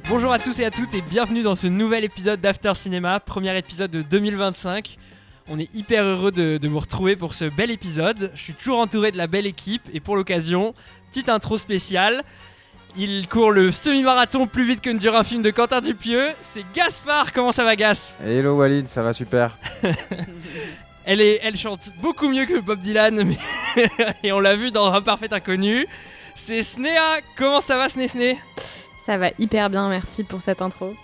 Bonjour à tous et à toutes et bienvenue dans ce nouvel épisode d'After Cinéma, premier épisode de 2025. On est hyper heureux de vous retrouver pour ce bel épisode. Je suis toujours entouré de la belle équipe et pour l'occasion, petite intro spéciale. Il court le semi-marathon plus vite que ne dure un film de Quentin Dupieux. C'est Gaspard, comment ça va Gas ? Hello Walid, ça va super. Elle chante beaucoup mieux que Bob Dylan et on l'a vu dans Un Parfait Inconnu. C'est Snéha, comment ça va Sné ? Ça va hyper bien, merci pour cette intro.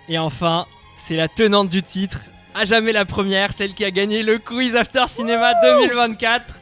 Et enfin, c'est la tenante du titre, à jamais la première, celle qui a gagné le quiz After Cinéma 2024.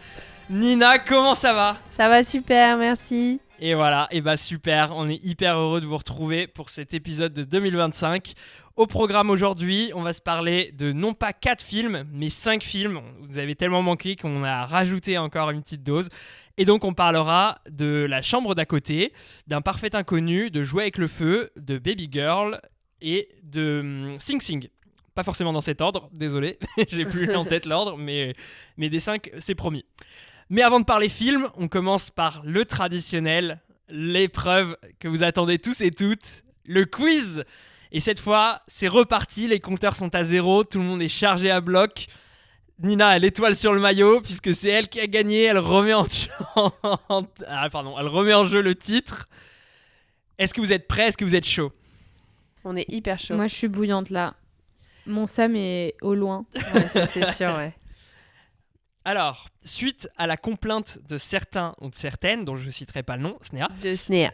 Nina, comment ça va ? Ça va super, merci. Et voilà, et bah super, on est hyper heureux de vous retrouver pour cet épisode de 2025. Au programme aujourd'hui, on va se parler de non pas 4 films, mais 5 films. Vous avez tellement manqué qu'on a rajouté encore une petite dose. Et donc on parlera de La Chambre d'à côté, d'Un Parfait Inconnu, de Jouer avec le feu, de Baby Girl et de Sing Sing. Pas forcément dans cet ordre, désolé, j'ai plus en tête l'ordre, mais des 5, c'est promis. Mais avant de parler film, on commence par le traditionnel, l'épreuve que vous attendez tous et toutes, le quiz. Et cette fois, c'est reparti, les compteurs sont à 0, tout le monde est chargé à bloc. Nina a l'étoile sur le maillot, puisque c'est elle qui a gagné, elle remet en jeu le titre. Est-ce que vous êtes prêts ? Est-ce que vous êtes chaud ? On est hyper chaud. Moi, je suis bouillante là. Mon Sam est au loin. Ouais, ça c'est sûr, ouais. Alors, suite à la complainte de certains ou de certaines, dont je ne citerai pas le nom, Snéha, De Snéha.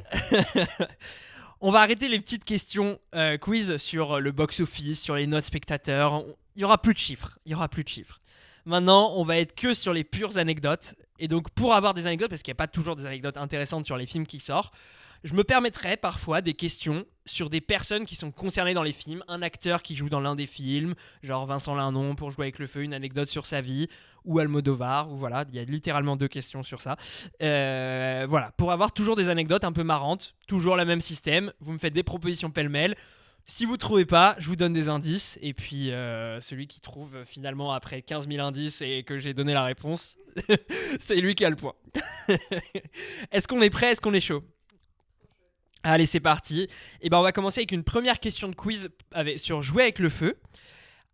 on va arrêter les petites questions quiz sur le box-office, sur les notes spectateurs. Il n'y aura plus de chiffres. Maintenant, on va être que sur les pures anecdotes. Et donc, pour avoir des anecdotes, parce qu'il n'y a pas toujours des anecdotes intéressantes sur les films qui sortent, je me permettrai parfois des questions sur des personnes qui sont concernées dans les films. Un acteur qui joue dans l'un des films, genre Vincent Lindon pour Jouer avec le feu, une anecdote sur sa vie, ou Almodovar, ou voilà, il y a littéralement 2 questions sur ça. Voilà, pour avoir toujours des anecdotes un peu marrantes, toujours le même système, vous me faites des propositions pêle-mêle. Si vous ne trouvez pas, je vous donne des indices, et puis celui qui trouve finalement après 15 000 indices et que j'ai donné la réponse, c'est lui qui a le point. Est-ce qu'on est prêt ? Est-ce qu'on est chaud ? Allez, c'est parti. Et ben, on va commencer avec une première question de quiz sur Jouer avec le feu.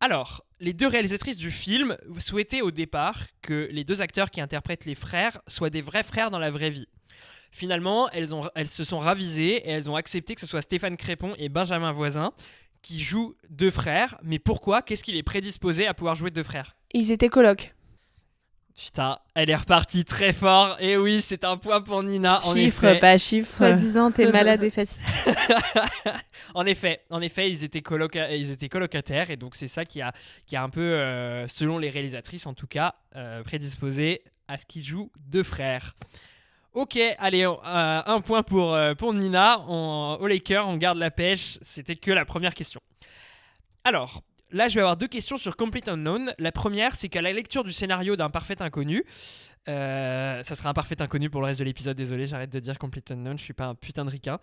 Alors, les 2 réalisatrices du film souhaitaient au départ que les 2 acteurs qui interprètent les frères soient des vrais frères dans la vraie vie. Finalement, elles se sont ravisées et elles ont accepté que ce soit Stéphane Crépon et Benjamin Voisin qui jouent 2 frères. Mais pourquoi ? Qu'est-ce qui les prédisposait à pouvoir jouer 2 frères ? Ils étaient colocs. Putain, elle est repartie très fort. Et oui, c'est un point pour Nina. Chiffre, pas chiffre. Soi-disant, t'es malade et fatigué. En effet, ils étaient colocataires et donc c'est ça qui a un peu, selon les réalisatrices en tout cas, prédisposé à ce qu'ils jouent 2 frères. Ok, allez, un point pour Nina. Au Laker, on garde la pêche. C'était que la première question. Alors, là, je vais avoir 2 questions sur Complete Unknown. La première, c'est qu'à la lecture du scénario d'Un Parfait Inconnu, ça sera Un Parfait Inconnu pour le reste de l'épisode, désolé, j'arrête de dire Complete Unknown, je suis pas un putain de ricain.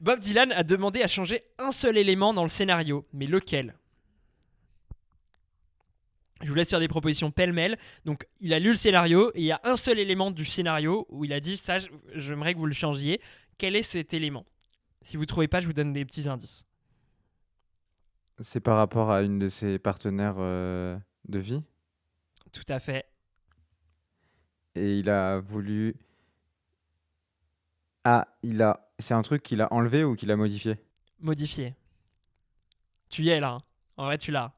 Bob Dylan a demandé à changer un seul élément dans le scénario, mais lequel ? Je vous laisse faire des propositions pêle-mêle. Donc, il a lu le scénario et il y a un seul élément du scénario où il a dit « ça, j'aimerais que vous le changiez ». Quel est cet élément ? Si vous ne trouvez pas, je vous donne des petits indices. C'est par rapport à une de ses partenaires de vie. Tout à fait. Et il a voulu... C'est un truc qu'il a enlevé ou qu'il a modifié ? Modifié. Tu y es là. Hein. En vrai, tu l'as.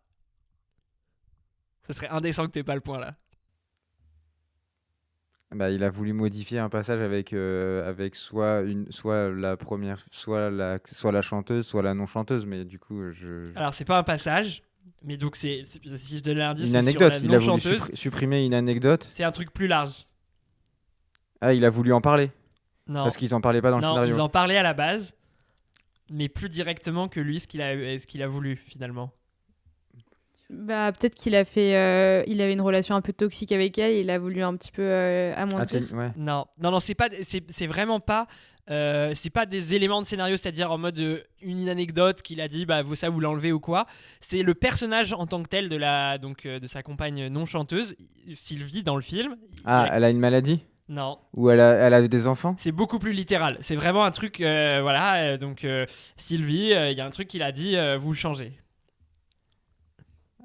Ce serait indécent que t'aies pas le point là. Bah, il a voulu modifier un passage avec soit la première, soit la chanteuse, soit la non chanteuse, mais du coup Alors c'est pas un passage, mais donc si je donne l'indice, une c'est anecdote. sur la Il a non voulu chanteuse. supprimer une anecdote. C'est un truc plus large. Ah, il a voulu en parler. Non. Parce qu'ils en parlaient pas dans le scénario. Ils en parlaient à la base, mais plus directement que lui ce qu'il a voulu finalement. Bah, peut-être qu'il a fait. Il avait une relation un peu toxique avec elle et il a voulu un petit peu amoindrir. Ouais. Non, c'est vraiment pas. C'est pas des éléments de scénario, c'est-à-dire en mode une anecdote qu'il a dit, bah ça vous l'enlevez ou quoi. C'est le personnage en tant que tel de sa compagne non chanteuse, Sylvie dans le film. Elle a une maladie ? Non. Ou elle a des enfants? C'est beaucoup plus littéral. C'est vraiment un truc, voilà. Donc, Sylvie, il y a un truc qu'il a dit, vous le changez.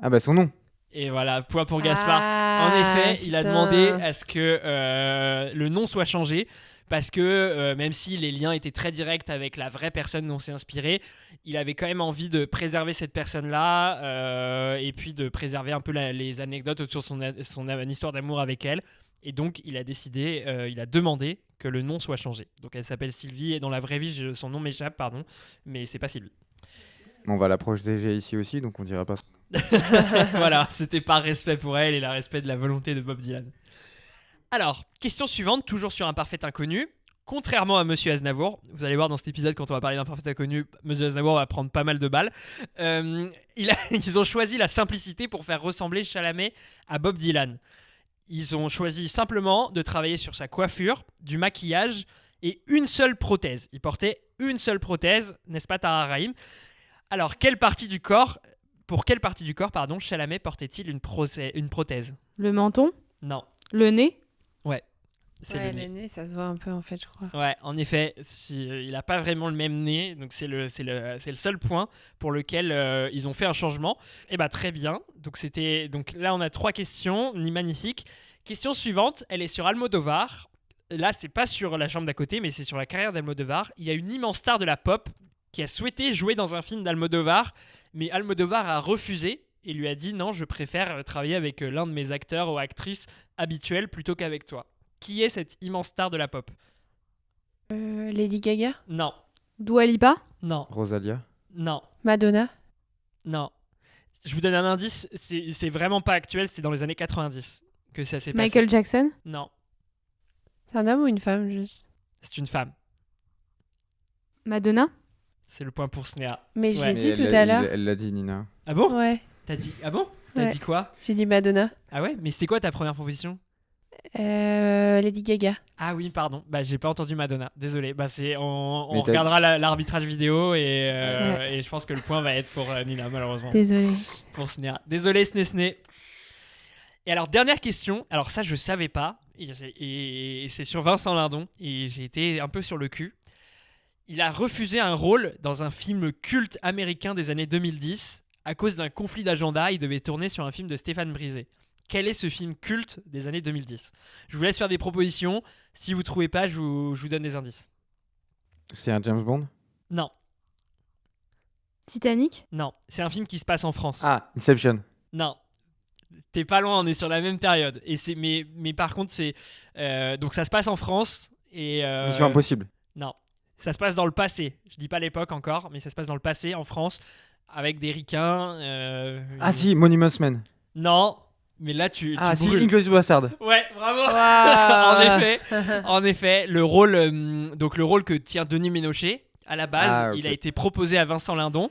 Ah bah son nom. Et voilà, point pour Gaspard. En effet, il a demandé à ce que le nom soit changé parce que même si les liens étaient très directs avec la vraie personne dont c'est inspiré, il avait quand même envie de préserver cette personne-là et puis de préserver un peu les anecdotes autour de son histoire d'amour avec elle. Et donc, il a demandé que le nom soit changé. Donc, elle s'appelle Sylvie et dans la vraie vie, son nom m'échappe, pardon, mais c'est pas Sylvie. On va la protéger ici aussi, donc on dira pas son nom. Voilà, c'était par respect pour elle et la respect de la volonté de Bob Dylan. Alors, question suivante, toujours sur un parfait inconnu. Contrairement à Monsieur Aznavour, vous allez voir dans cet épisode quand on va parler d'un parfait inconnu, Monsieur Aznavour va prendre pas mal de balles. Ils ont choisi la simplicité pour faire ressembler Chalamet à Bob Dylan. Ils ont choisi simplement de travailler sur sa coiffure, du maquillage et une seule prothèse. Il portait une seule prothèse, n'est-ce pas Tara Rahim? Alors, pour quelle partie du corps, Chalamet portait-il une prothèse? Le menton? Non, Le nez? c'est Ouais, le nez. le nez, ça se voit un peu en fait, je crois. Ouais, en effet, il n'a pas vraiment le même nez, donc c'est le seul point pour lequel ils ont fait un changement. Et bah très bien, donc là on a 3 questions, ni magnifique. Question suivante, elle est sur Almodovar. Là c'est pas sur La chambre d'à côté, mais c'est sur la carrière d'Almodovar. Il y a une immense star de la pop qui a souhaité jouer dans un film d'Almodovar, mais Almodovar a refusé et lui a dit non, je préfère travailler avec l'un de mes acteurs ou actrices habituels plutôt qu'avec toi. Qui est cette immense star de la pop? Lady Gaga? Non, Dua Lipa? non, Rosalia. non, Madonna? non. Je vous donne un indice, c'est vraiment pas actuel, c'était dans les années 90 que ça s'est passé. Michael Jackson? Non, C'est un homme ou une femme juste? c'est une femme. Madonna? C'est le point pour Snéha. Mais je Ouais. l'ai dit Et tout à l'heure. Elle l'a dit, Nina. Ah bon? Ouais, T'as dit Ah bon? T'as Ouais. dit quoi? j'ai dit Madonna. Ah ouais? Mais c'est quoi ta première proposition? Lady Gaga. Ah oui, pardon. Bah j'ai pas entendu Madonna. Désolé. Bah on Mais t'as- regardera l'arbitrage vidéo et Ouais. je pense que le point va être pour Nina malheureusement. Désolée. Pour Snéha. Désolé Sné. Et alors dernière question. Alors ça je savais pas et c'est sur Vincent Lindon et j'ai été un peu sur le cul. Il a refusé un rôle dans un film culte américain des années 2010 à cause d'un conflit d'agenda. Il devait tourner sur un film de Stéphane Brisé. Quel est ce film culte des années 2010? Je vous laisse faire des propositions. Si vous trouvez pas, je vous donne des indices. C'est un James Bond? Non, Titanic? non. C'est un film qui se passe en France. Ah, Inception. Non. T'es pas loin, on est sur la même période. Mais par contre, c'est. Donc ça se passe en France. Et, Mission Impossible. Non. Ça se passe dans le passé. Je dis pas l'époque encore, mais ça se passe dans le passé, en France, avec des ricains. Ah si, Monuments Men. Non, mais là tu Ah si, brûles. Inglourious Bastard. Ouais, bravo. Waouh. En effet, le rôle que tient Denis Ménochet, à la base, Ah, ok. il a été proposé à Vincent Lindon.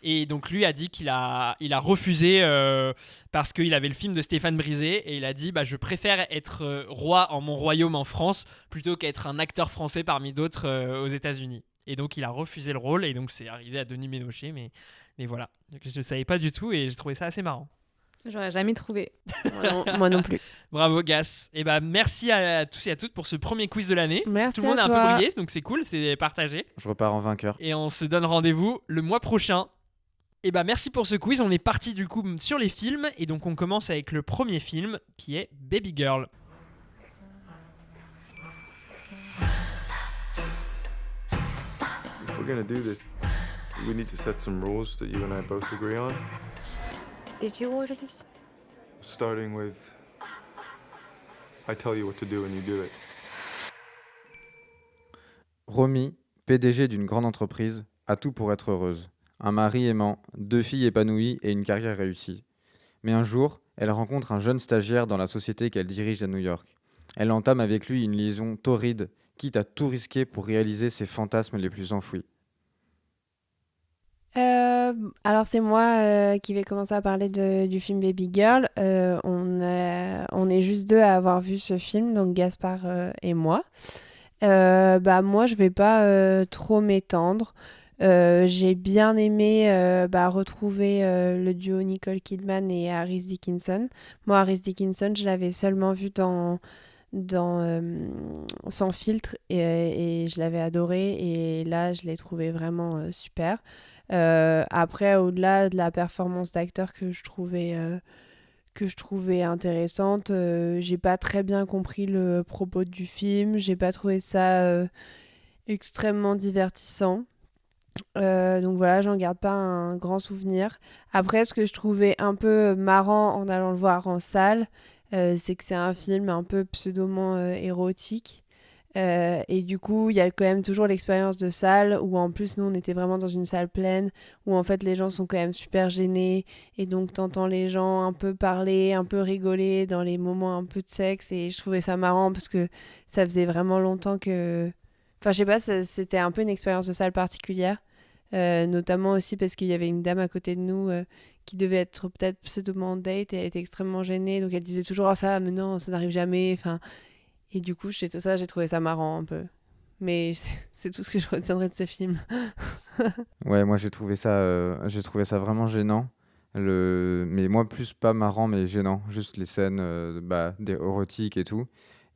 Et donc lui a dit qu'il a refusé parce qu'il avait le film de Stéphane Brisé et il a dit je préfère être roi en mon royaume en France plutôt qu'être un acteur français parmi d'autres aux États-Unis. Et donc il a refusé le rôle et donc c'est arrivé à Denis Ménochet, mais voilà. Donc, je ne savais pas du tout et j'ai trouvé ça assez marrant. J'aurais jamais trouvé. Moi non plus. Bravo Gas. Et merci à tous et à toutes pour ce premier quiz de l'année. Merci Tout le monde à a un toi. peu brillé, donc c'est cool, c'est partagé. Je repars en vainqueur. Et on se donne rendez-vous le mois prochain. Et merci pour ce quiz. On est parti du coup sur les films. Et donc on commence avec le premier film qui est Baby Girl. If we're gonna do this, we need to set some rules that you and I both agree on. Did you order this? Starting with, I tell you what to do and you do it. Romy, PDG d'une grande entreprise, a tout pour être heureuse. Un mari aimant, 2 filles épanouies et une carrière réussie. Mais un jour, elle rencontre un jeune stagiaire dans la société qu'elle dirige à New York. Elle entame avec lui une liaison torride, quitte à tout risquer pour réaliser ses fantasmes les plus enfouis. Alors c'est moi qui vais commencer à parler du film Baby Girl. On est juste 2 à avoir vu ce film, donc Gaspard et moi. Moi je vais pas trop m'étendre. J'ai bien aimé retrouver le duo Nicole Kidman et Harris Dickinson. Moi Harris Dickinson je l'avais seulement vu dans Sans filtre et je l'avais adoré et là je l'ai trouvé vraiment super. Après, au-delà de la performance d'acteur que je trouvais intéressante, j'ai pas très bien compris le propos du film, j'ai pas trouvé ça extrêmement divertissant. Donc voilà, j'en garde pas un grand souvenir. Après, ce que je trouvais un peu marrant en allant le voir en salle, c'est que c'est un film un peu pseudoment érotique. Et du coup, il y a quand même toujours l'expérience de salle où en plus, nous, on était vraiment dans une salle pleine où en fait, les gens sont quand même super gênés. Et donc, t'entends les gens un peu parler, un peu rigoler dans les moments un peu de sexe. Et je trouvais ça marrant parce que ça faisait vraiment longtemps que... Enfin, je sais pas, c'était un peu une expérience de salle particulière. Notamment aussi parce qu'il y avait une dame à côté de nous qui devait être peut-être pseudoment en date et elle était extrêmement gênée. Donc, elle disait toujours « Ah ça, mais non, ça n'arrive jamais. » Enfin... Et du coup, tout ça, j'ai trouvé ça marrant un peu. Mais c'est tout ce que je retiendrai de ce film. Ouais, moi j'ai trouvé ça vraiment gênant. Mais moi plus pas marrant mais gênant, juste les scènes des érotiques et tout.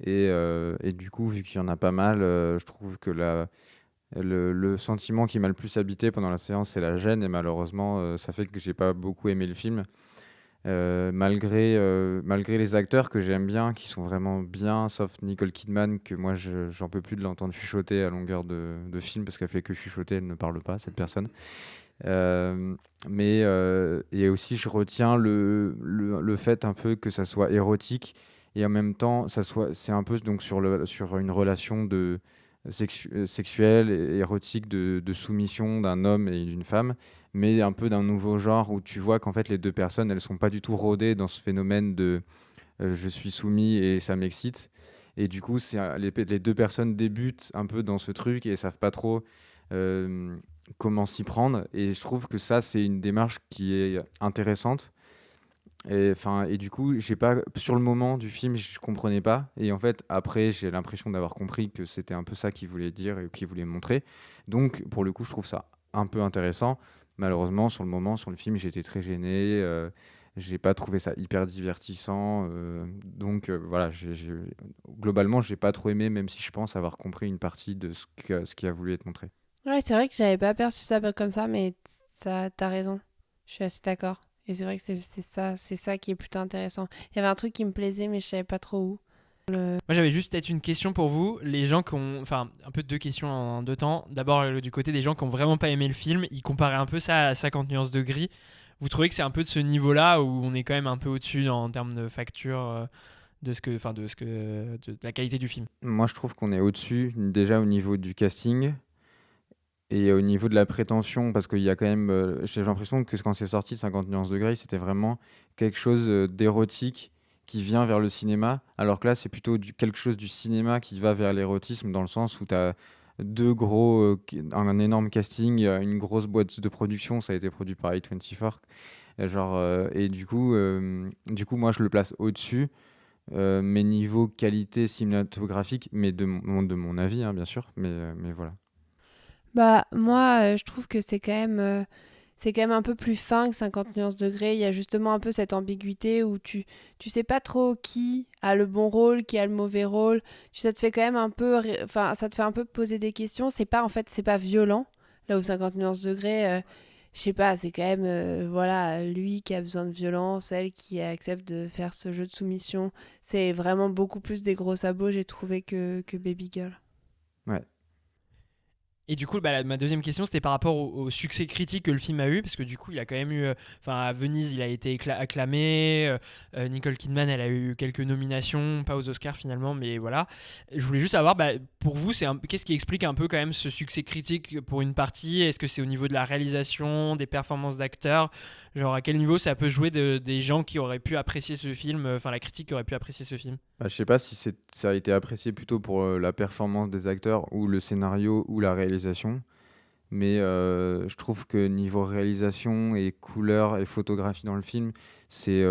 Et du coup, vu qu'il y en a pas mal, je trouve que le sentiment qui m'a le plus habité pendant la séance, c'est la gêne. Et malheureusement, ça fait que j'ai pas beaucoup aimé le film. Malgré les acteurs que j'aime bien, qui sont vraiment bien, sauf Nicole Kidman, que moi j'en peux plus de l'entendre chuchoter à longueur de film, parce qu'elle fait que chuchoter, elle ne parle pas, cette personne. Et aussi, je retiens le fait un peu que ça soit érotique, et en même temps, c'est un peu donc sur une relation sexuelle et érotique de soumission d'un homme et d'une femme, mais un peu d'un nouveau genre où tu vois qu'en fait les deux personnes, elles sont pas du tout rodées dans ce phénomène de je suis soumis et ça m'excite. Et du coup, les deux personnes débutent un peu dans ce truc et savent pas trop euh, comment s'y prendre. Et je trouve que ça, c'est une démarche qui est intéressante. Et du coup, j'ai pas, sur le moment du film, je comprenais pas. Et en fait, après, j'ai l'impression d'avoir compris que c'était un peu ça qu'il voulait dire et qu'il voulait montrer. Donc, pour le coup, je trouve ça un peu intéressant. Malheureusement, sur le moment, sur le film, j'étais très gêné. J'ai pas trouvé ça hyper divertissant. Voilà, globalement, j'ai pas trop aimé, même si je pense avoir compris une partie de ce qui a voulu être montré. Ouais, c'est vrai que j'avais pas perçu ça comme ça, mais t'as raison. Je suis assez d'accord. Et c'est vrai que c'est ça qui est plutôt intéressant. Il y avait un truc qui me plaisait, mais je savais pas trop où. Moi, j'avais juste peut-être une question pour vous. Les gens qui ont. Enfin, un peu deux questions en deux temps. D'abord, du côté des gens qui ont vraiment pas aimé le film, ils comparaient un peu ça à 50 nuances de gris. Vous trouvez que c'est un peu de ce niveau-là où on est quand même un peu au-dessus en termes de facture de la qualité du film? Moi, je trouve qu'on est au-dessus, déjà au niveau du casting. Et au niveau de la prétention, parce qu'il y a quand même, j'ai l'impression que quand c'est sorti 50 nuances de Grey, c'était vraiment quelque chose d'érotique qui vient vers le cinéma, alors que là, c'est plutôt quelque chose du cinéma qui va vers l'érotisme, dans le sens où tu as un énorme casting, une grosse boîte de production, ça a été produit par A24, et du coup, moi, je le place au-dessus, mais niveau qualité cinématographique, mais de mon avis, hein, bien sûr, mais voilà. Bah, moi, je trouve que c'est quand même un peu plus fin que 50 nuances de Grey. Il y a justement un peu cette ambiguïté où tu sais pas trop qui a le bon rôle, qui a le mauvais rôle. Ça te fait quand même enfin, ça te fait un peu poser des questions. En fait, c'est pas violent. Là où 50 nuances de Grey, je sais pas, c'est quand même, voilà, lui qui a besoin de violence, elle qui accepte de faire ce jeu de soumission. C'est vraiment beaucoup plus des gros sabots, j'ai trouvé, que Baby Girl. Ouais. Et du coup, ma deuxième question, c'était par rapport au succès critique que le film a eu, parce que du coup, il a quand même eu, à Venise, il a été acclamé. Nicole Kidman, elle a eu quelques nominations, pas aux Oscars finalement, mais voilà. Je voulais juste savoir, pour vous, qu'est-ce qui explique un peu quand même ce succès critique pour une partie? Est-ce que c'est au niveau de la réalisation, des performances d'acteurs? Genre, à quel niveau ça peut jouer des gens qui auraient pu apprécier ce film, la critique qui aurait pu apprécier ce film? Je sais pas si ça a été apprécié plutôt pour la performance des acteurs ou le scénario ou la réalisation, mais je trouve que niveau réalisation et couleur et photographie dans le film, c'est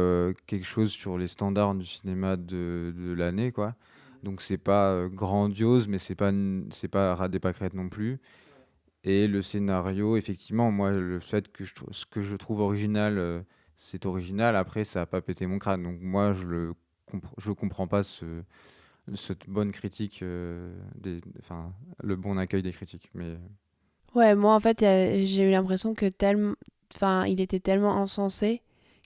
quelque chose sur les standards du cinéma de l'année, quoi. Donc c'est pas grandiose, mais c'est pas ras des pâquerettes non plus. Et le scénario, effectivement, moi, le fait que ce que je trouve original, c'est original. Après, ça a pas pété mon crâne. Donc moi, je comprends pas cette bonne critique, le bon accueil des critiques. Mais Ouais, moi en fait, j'ai eu l'impression que il était tellement encensé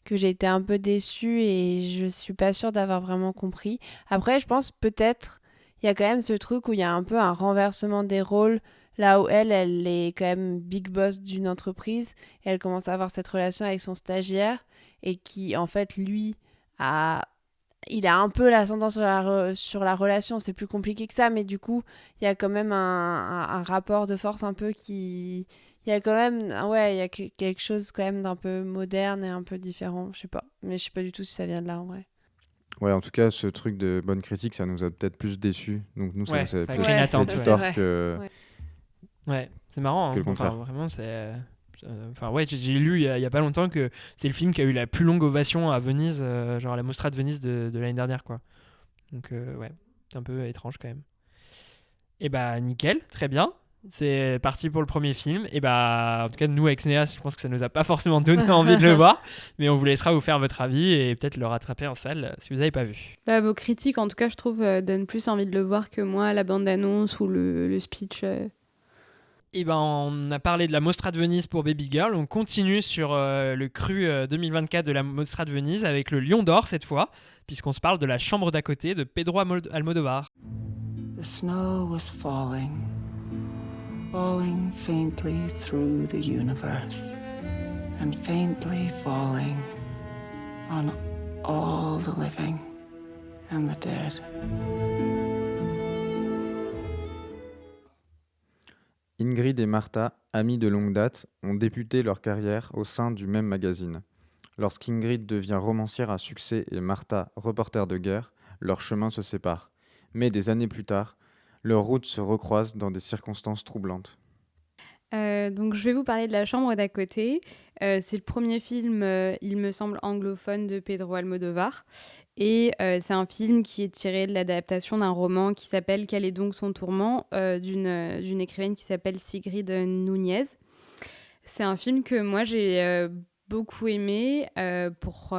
que j'ai été un peu déçue et je suis pas sûre d'avoir vraiment compris. Après, je pense peut-être il y a quand même ce truc où il y a un peu un renversement des rôles, là où elle est quand même big boss d'une entreprise et elle commence à avoir cette relation avec son stagiaire et qui en fait lui a il a un peu l'ascendant sur la relation, c'est plus compliqué que ça, mais du coup, il y a quand même un rapport de force un peu qui... Il y a quand même, ouais, il y a quelque chose quand même d'un peu moderne et un peu différent, je sais pas. Mais je sais pas du tout si ça vient de là, en vrai. ouais, en tout cas, ce truc de bonne critique, ça nous a peut-être plus déçus. Donc nous, ça Ouais, nous a ça a plus créé une fait attente, du ouais. tort C'est vrai. que... Ouais. Ouais, c'est marrant. Que le Enfin, contraire. vraiment, c'est. Enfin, ouais, j'ai lu il y a pas longtemps que c'est le film qui a eu la plus longue ovation à Venise, genre la Mostra de Venise de l'année dernière, quoi. Donc, ouais, c'est un peu étrange quand même. Et bah, nickel, très bien. C'est parti pour le premier film. Et bah, en tout cas, nous, avec Néas, je pense que ça nous a pas forcément donné envie de le voir. Mais on vous laissera vous faire votre avis et peut-être le rattraper en salle si vous n'avez pas vu. Bah, vos critiques, en tout cas, je trouve, donnent plus envie de le voir que moi, la bande-annonce ou le speech. Et ben, on a parlé de la Mostra de Venise pour Baby Girl. On continue sur le cru 2024 de la Mostra de Venise avec le Lion d'Or cette fois, puisqu'on se parle de La Chambre d'à côté de Pedro Almodóvar. The snow was falling, falling faintly through the universe, and faintly falling on all the living and the dead. Ingrid et Martha, amies de longue date, ont débuté leur carrière au sein du même magazine. Lorsqu'Ingrid devient romancière à succès et Martha reporter de guerre, leurs chemins se séparent. Mais des années plus tard, leurs routes se recroisent dans des circonstances troublantes. Donc je vais vous parler de La Chambre d'à côté. C'est le premier film, il me semble, anglophone de Pedro Almodóvar. Et c'est un film qui est tiré de l'adaptation d'un roman qui s'appelle « Quel est donc son tourment ?» d'une écrivaine qui s'appelle Sigrid Núñez. C'est un film que moi j'ai beaucoup aimé pour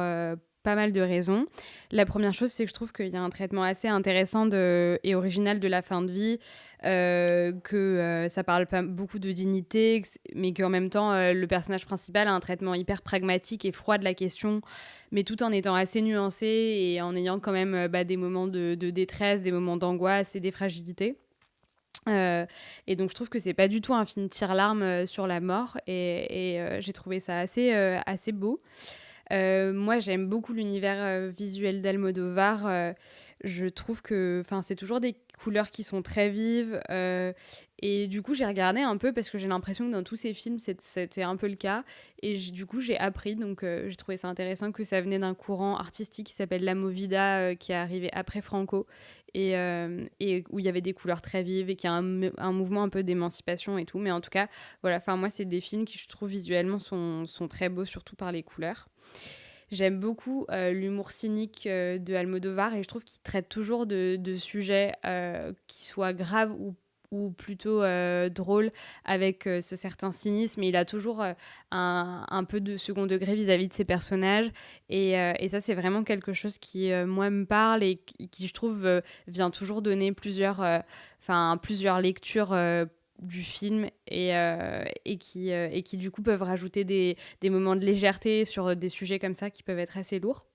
pas mal de raisons. La première chose, c'est que je trouve qu'il y a un traitement assez intéressant et original de la fin de vie, que ça parle pas beaucoup de dignité, mais qu'en même temps, le personnage principal a un traitement hyper pragmatique et froid de la question, mais tout en étant assez nuancé et en ayant quand même des moments de détresse, des moments d'angoisse et des fragilités. Et donc je trouve que c'est pas du tout un film tire-larme sur la mort et j'ai trouvé ça assez beau. Moi j'aime beaucoup l'univers visuel d'Almodóvar. Je trouve que c'est toujours des couleurs qui sont très vives et du coup j'ai regardé un peu parce que j'ai l'impression que dans tous ces films c'était un peu le cas et du coup j'ai appris, donc j'ai trouvé ça intéressant que ça venait d'un courant artistique qui s'appelle la Movida qui est arrivé après Franco et où il y avait des couleurs très vives et qui a un mouvement un peu d'émancipation et tout, mais en tout cas voilà, moi c'est des films qui je trouve visuellement sont très beaux, surtout par les couleurs. J'aime beaucoup l'humour cynique de Almodóvar et je trouve qu'il traite toujours de sujets qui soient graves ou plutôt drôles avec ce certain cynisme, et il a toujours un peu de second degré vis-à-vis de ses personnages et ça c'est vraiment quelque chose qui moi me parle et qui je trouve vient toujours donner plusieurs lectures du film et qui du coup peuvent rajouter des moments de légèreté sur des sujets comme ça qui peuvent être assez lourds.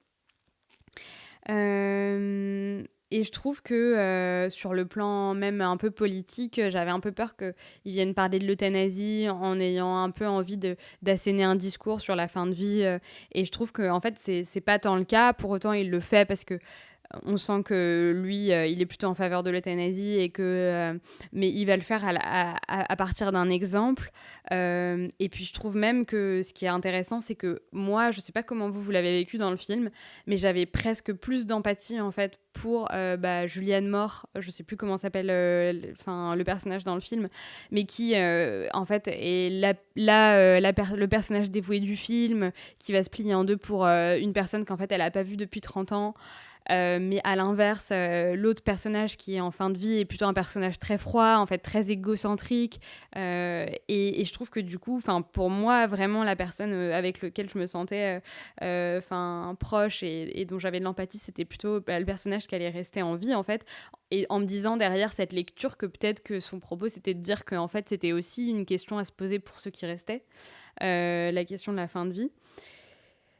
Et je trouve que sur le plan même un peu politique, j'avais un peu peur qu'ils viennent parler de l'euthanasie en ayant un peu envie d'asséner un discours sur la fin de vie. Et je trouve que en fait, c'est pas tant le cas. Pour autant, il le fait parce que on sent que lui, il est plutôt en faveur de l'euthanasie mais il va le faire à partir d'un exemple. Et puis je trouve même que ce qui est intéressant, c'est que moi, je sais pas comment vous l'avez vécu dans le film, mais j'avais presque plus d'empathie en fait pour Julianne Moore, je sais plus comment s'appelle le personnage dans le film, mais qui en fait est le personnage dévoué du film, qui va se plier en deux pour une personne qu'en fait elle a pas vue depuis 30 ans. Mais à l'inverse, l'autre personnage qui est en fin de vie est plutôt un personnage très froid, en fait très égocentrique. Et je trouve que du coup, pour moi, vraiment la personne avec laquelle je me sentais proche et dont j'avais de l'empathie, c'était plutôt le personnage qui allait rester en vie, en fait. Et en me disant derrière cette lecture que peut-être que son propos, c'était de dire qu'en fait, c'était aussi une question à se poser pour ceux qui restaient, la question de la fin de vie.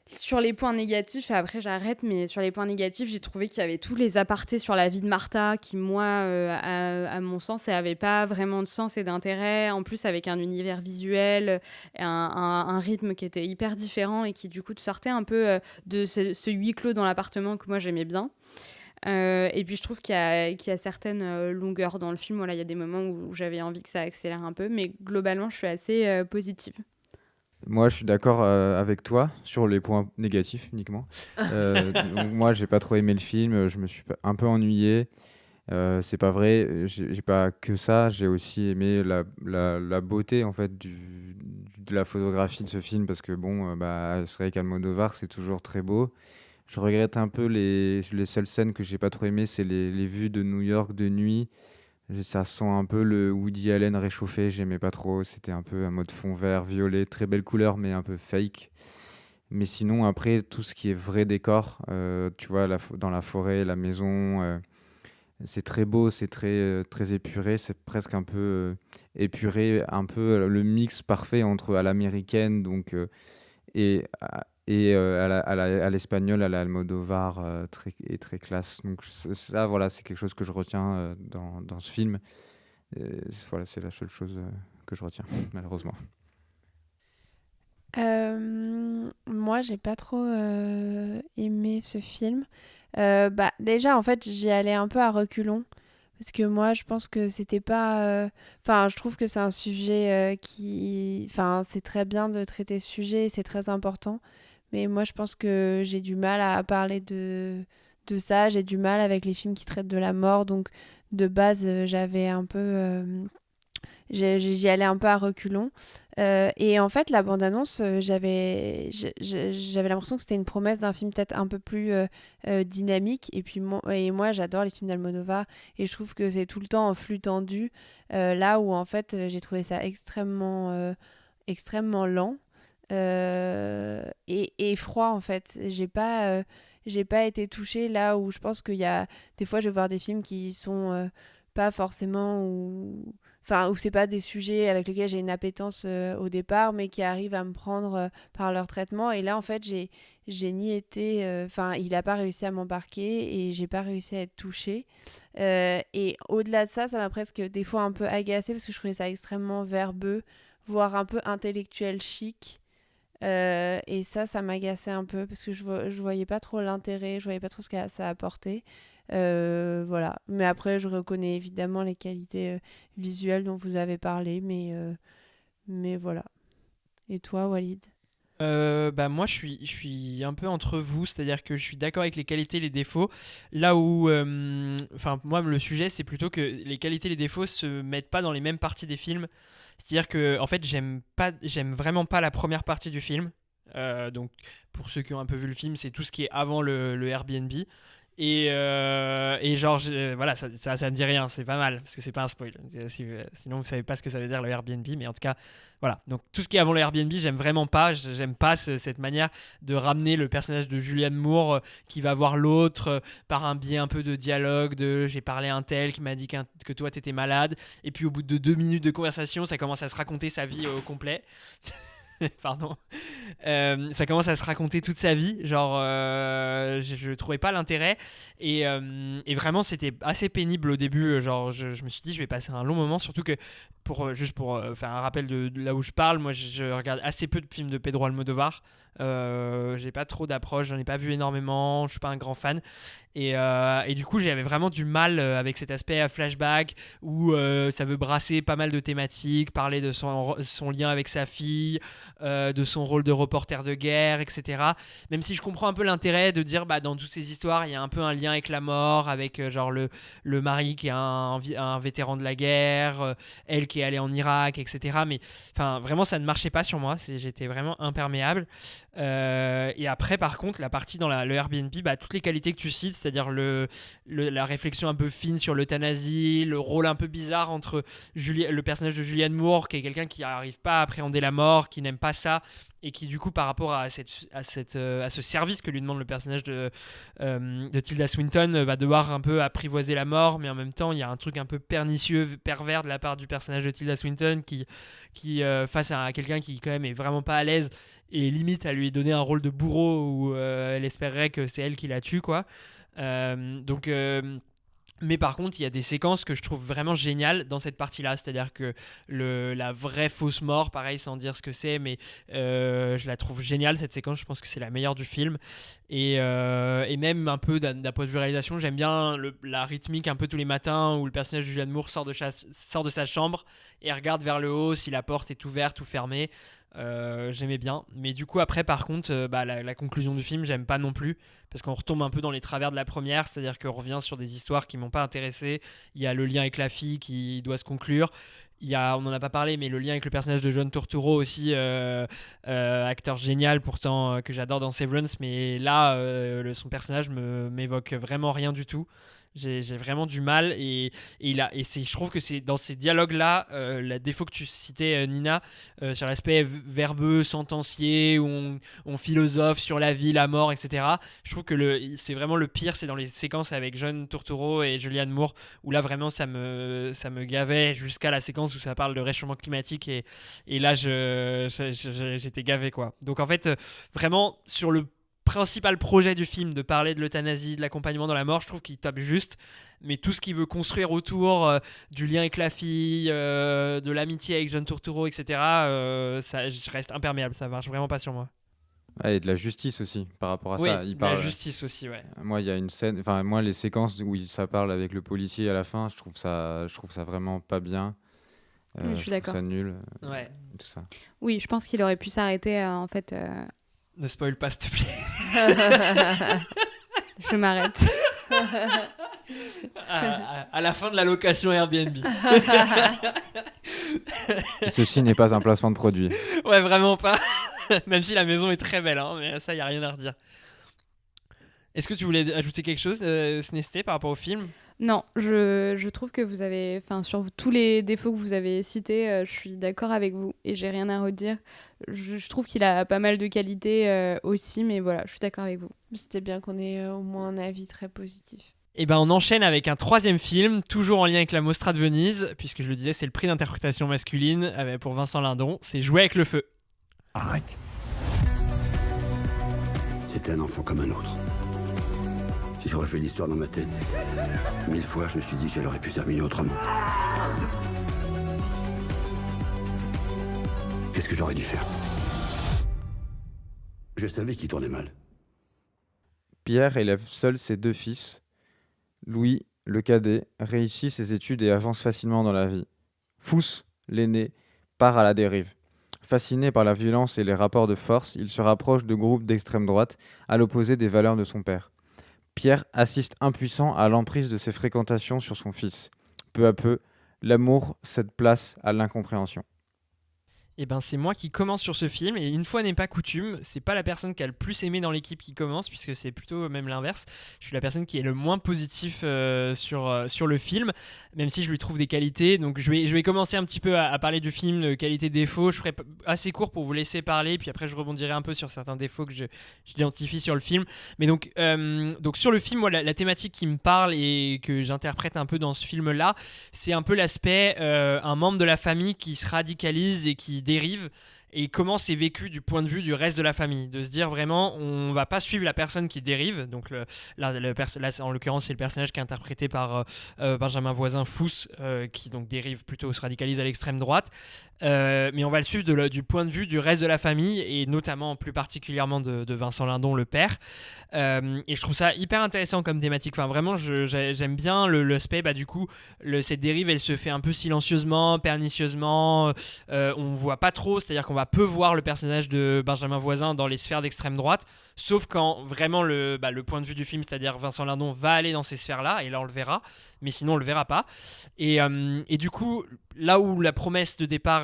Sur les points négatifs, et après j'arrête, mais sur les points négatifs, j'ai trouvé qu'il y avait tous les apartés sur la vie de Martha qui, moi, à mon sens, n'avaient pas vraiment de sens et d'intérêt. En plus, avec un univers visuel, un rythme qui était hyper différent et qui, du coup, te sortait un peu de ce huis clos dans l'appartement que moi j'aimais bien. Et puis je trouve qu'il y a certaines longueurs dans le film. Voilà, il y a des moments où j'avais envie que ça accélère un peu, mais globalement, je suis assez positive. Moi, je suis d'accord avec toi sur les points négatifs uniquement. Donc moi, j'ai pas trop aimé le film, je me suis un peu ennuyé. C'est pas vrai, j'ai pas que ça, j'ai aussi aimé la beauté en fait de la photographie de ce film parce que bon, c'est vrai qu'Almodovar, c'est toujours très beau. Je regrette un peu les seules scènes que j'ai pas trop aimées, c'est les vues de New York de nuit. Ça sent un peu le Woody Allen réchauffé, j'aimais pas trop. C'était un peu un mode fond vert, violet, très belle couleur, mais un peu fake. Mais sinon, après, tout ce qui est vrai décor, tu vois, dans la forêt, la maison, c'est très beau, c'est très épuré, c'est presque un peu épuré, un peu le mix parfait entre à l'américaine, donc et à l'espagnol, à la Almodovar, très classe. Donc ça, voilà, c'est quelque chose que je retiens dans ce film. Voilà, c'est la seule chose que je retiens, malheureusement. Moi, j'ai pas trop aimé ce film. Déjà, en fait, j'y allais un peu à reculons. Parce que moi, je pense que c'était pas... je trouve que c'est un sujet qui... Enfin, c'est très bien de traiter ce sujet, c'est très important. Mais moi, je pense que j'ai du mal à parler de ça. J'ai du mal avec les films qui traitent de la mort. Donc, de base, j'avais un peu... j'y allais un peu à reculons. Et en fait, la bande-annonce, j'avais l'impression que c'était une promesse d'un film peut-être un peu plus dynamique. Et puis moi, j'adore les films d'Almodovar. Et je trouve que c'est tout le temps en flux tendu. Là où, en fait, j'ai trouvé ça extrêmement lent. Et froid, en fait. J'ai pas été touchée là où je pense qu'il y a... Des fois, je vais voir des films qui sont pas forcément... où c'est pas des sujets avec lesquels j'ai une appétence au départ, mais qui arrivent à me prendre par leur traitement. Et là, en fait, j'ai ni été... il a pas réussi à m'embarquer et j'ai pas réussi à être touchée. Et au-delà de ça, ça m'a presque des fois un peu agacée parce que je trouvais ça extrêmement verbeux, voire un peu intellectuel chic. Et ça m'agaçait un peu parce que je voyais pas trop l'intérêt, je voyais pas trop ce que ça apportait. Voilà. Mais après, je reconnais évidemment les qualités visuelles dont vous avez parlé, mais voilà. Et toi, Walid? Moi je suis un peu entre vous, c'est-à-dire que je suis d'accord avec les qualités et les défauts, là où moi le sujet c'est plutôt que les qualités et les défauts se mettent pas dans les mêmes parties des films, c'est-à-dire que en fait j'aime vraiment pas la première partie du film. Donc pour ceux qui ont un peu vu le film, c'est tout ce qui est avant le Airbnb. Et genre, voilà, ça ne dit rien, c'est pas mal, parce que c'est pas un spoil. Sinon, vous savez pas ce que ça veut dire le Airbnb, mais en tout cas, voilà. Donc, tout ce qui est avant le Airbnb, j'aime vraiment pas. J'aime pas cette manière de ramener le personnage de Julianne Moore qui va voir l'autre par un biais un peu de dialogue, de j'ai parlé à un tel qui m'a dit que toi t'étais malade, et puis au bout de 2 minutes de conversation, ça commence à se raconter sa vie au complet. Pardon. Ça commence à se raconter toute sa vie, genre je trouvais pas l'intérêt et vraiment c'était assez pénible au début, genre je me suis dit je vais passer un long moment, surtout que juste pour faire un rappel de là où je parle, moi je regarde assez peu de films de Pedro Almodovar. J'ai pas trop d'approche, j'en ai pas vu énormément, je suis pas un grand fan et du coup j'avais vraiment du mal avec cet aspect flashback où ça veut brasser pas mal de thématiques, parler de son lien avec sa fille, de son rôle de reporter de guerre, etc. Même si je comprends un peu l'intérêt de dire dans toutes ces histoires il y a un peu un lien avec la mort, avec genre le mari qui est un vétéran de la guerre, elle qui est allée en Irak, etc. Mais enfin vraiment ça ne marchait pas sur moi, j'étais vraiment imperméable. Et après, par contre, la partie dans le Airbnb, toutes les qualités que tu cites, c'est-à-dire la réflexion un peu fine sur l'euthanasie, le rôle un peu bizarre entre le personnage de Julianne Moore, qui est quelqu'un qui n'arrive pas à appréhender la mort, qui n'aime pas ça, et qui du coup par rapport à ce service que lui demande le personnage de Tilda Swinton va devoir un peu apprivoiser la mort, mais en même temps il y a un truc un peu pernicieux, pervers de la part du personnage de Tilda Swinton qui face à quelqu'un qui quand même est vraiment pas à l'aise et limite à lui donner un rôle de bourreau où elle espérerait que c'est elle qui la tue quoi. Mais par contre, il y a des séquences que je trouve vraiment géniales dans cette partie-là. C'est-à-dire que la vraie fausse mort, pareil, sans dire ce que c'est, mais je la trouve géniale, cette séquence. Je pense que c'est la meilleure du film. Et même un peu d'un point de vue réalisation, j'aime bien la rythmique un peu tous les matins où le personnage de Julianne Moore sort de sa chambre et regarde vers le haut si la porte est ouverte ou fermée. J'aimais bien, mais du coup après par contre la conclusion du film j'aime pas non plus parce qu'on retombe un peu dans les travers de la première, c'est-à-dire qu'on revient sur des histoires qui m'ont pas intéressé. Il y a le lien avec la fille qui doit se conclure, on en a pas parlé, mais le lien avec le personnage de John Turturro aussi, acteur génial pourtant que j'adore dans Severance, mais là son personnage m'évoque vraiment rien du tout. J'ai vraiment du mal je trouve que c'est dans ces dialogues là la défaut que tu citais Nina sur l'aspect verbeux, sentencier où on philosophe sur la vie, la mort, etc. Je trouve que c'est vraiment le pire, c'est dans les séquences avec John Turturro et Julianne Moore où là vraiment ça me gavait jusqu'à la séquence où ça parle de réchauffement climatique et là j'étais gavé quoi. Donc en fait vraiment sur le principal projet du film de parler de l'euthanasie, de l'accompagnement dans la mort, je trouve qu'il tape juste, mais tout ce qu'il veut construire autour du lien avec la fille, de l'amitié avec John Turturro, etc., je reste imperméable, ça marche vraiment pas sur moi. Ouais, et de la justice aussi par rapport à ça. La justice aussi, ouais. Moi, il y a une scène, enfin moi les séquences où ça parle avec le policier à la fin, je trouve ça vraiment pas bien. Oui, je suis d'accord. Ça nul. Ouais. Tout ça. Oui, je pense qu'il aurait pu s'arrêter en fait. Ne spoil pas, s'il te plaît. Je m'arrête. À la fin de la location Airbnb. Et ceci n'est pas un placement de produit. Ouais, vraiment pas. Même si la maison est très belle, hein, mais ça, il n'y a rien à redire. Est-ce que tu voulais ajouter quelque chose, Snesté, par rapport au film ? Non, je trouve que vous avez, sur tous les défauts que vous avez cités, je suis d'accord avec vous et j'ai rien à redire. Je trouve qu'il a pas mal de qualités aussi, mais voilà, je suis d'accord avec vous. C'était bien qu'on ait au moins un avis très positif. Et ben on enchaîne avec un troisième film, toujours en lien avec la Mostra de Venise, puisque je le disais, c'est le prix d'interprétation masculine pour Vincent Lindon, c'est Jouer avec le feu. Arrête. C'était un enfant comme un autre. J'ai refait l'histoire dans ma tête. 1000 fois, je me suis dit qu'elle aurait pu terminer autrement. Qu'est-ce que j'aurais dû faire ? Je savais qu'il tournait mal. Pierre élève seul ses 2 fils. Louis, le cadet, réussit ses études et avance facilement dans la vie. Fous, l'aîné, part à la dérive. Fasciné par la violence et les rapports de force, il se rapproche de groupes d'extrême droite, à l'opposé des valeurs de son père. Pierre assiste impuissant à l'emprise de ses fréquentations sur son fils. Peu à peu, l'amour cède place à l'incompréhension. Et ben c'est moi qui commence sur ce film, et une fois n'est pas coutume, c'est pas la personne qui a le plus aimé dans l'équipe qui commence, puisque c'est plutôt même l'inverse. Je suis la personne qui est le moins positif sur le film, même si je lui trouve des qualités. Donc je vais commencer un petit peu à parler du film, de qualité-défaut. Je ferai assez court pour vous laisser parler, puis après je rebondirai un peu sur certains défauts que j'identifie sur le film. Mais donc sur le film, moi, la thématique qui me parle et que j'interprète un peu dans ce film-là, c'est un peu l'aspect un membre de la famille qui se radicalise et qui dérive, et comment c'est vécu du point de vue du reste de la famille, de se dire vraiment on va pas suivre la personne qui dérive. Donc là en l'occurrence c'est le personnage qui est interprété par Benjamin Voisin Fous, qui donc dérive plutôt, se radicalise à l'extrême droite, mais on va le suivre du point de vue du reste de la famille, et notamment plus particulièrement de Vincent Lindon, le père, et je trouve ça hyper intéressant comme thématique. Enfin vraiment j'aime bien l'aspect, du coup cette dérive elle se fait un peu silencieusement, pernicieusement, on voit pas trop, c'est-à-dire qu'on va va peu voir le personnage de Benjamin Voisin dans les sphères d'extrême droite, sauf quand vraiment le point de vue du film, c'est-à-dire Vincent Lindon, va aller dans ces sphères-là, et là on le verra, mais sinon on le verra pas. Et du coup, là où la promesse de départ,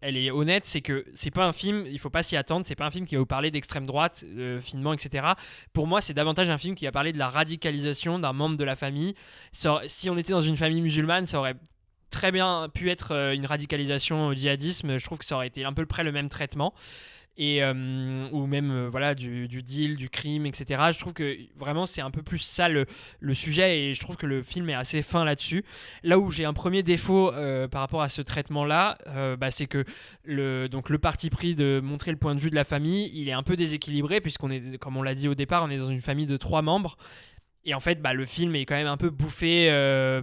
elle est honnête, c'est que c'est pas un film, il faut pas s'y attendre, c'est pas un film qui va vous parler d'extrême droite, finement, etc. Pour moi, c'est davantage un film qui va parler de la radicalisation d'un membre de la famille. Si on était dans une famille musulmane, ça aurait très bien pu être une radicalisation au djihadisme. Je trouve que ça aurait été un peu près le même traitement. Ou même voilà, du deal, du crime, etc. Je trouve que vraiment c'est un peu plus ça le sujet, et je trouve que le film est assez fin là-dessus. Là où j'ai un premier défaut par rapport à ce traitement-là, c'est que le parti pris de montrer le point de vue de la famille, il est un peu déséquilibré, puisqu'on est, comme on l'a dit au départ, on est dans une famille de 3 membres. Et en fait, le film est quand même un peu bouffé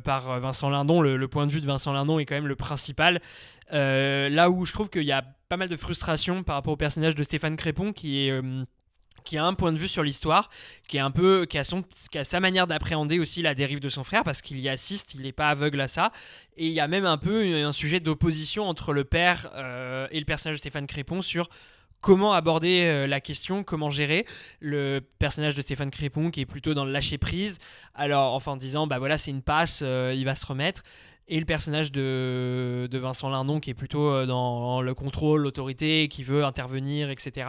par Vincent Lindon. Le point de vue de Vincent Lindon est quand même le principal. Là où je trouve qu'il y a pas mal de frustration par rapport au personnage de Stéphane Crépon, qui a un point de vue sur l'histoire, qui a sa manière d'appréhender aussi la dérive de son frère, parce qu'il y assiste, il n'est pas aveugle à ça. Et il y a même un peu un sujet d'opposition entre le père et le personnage de Stéphane Crépon sur comment aborder la question, comment gérer le personnage de Stéphane Crépon, qui est plutôt dans le lâcher prise, alors enfin en disant voilà, c'est une passe, il va se remettre, et le personnage de Vincent Lindon, qui est plutôt dans le contrôle, l'autorité, qui veut intervenir, etc.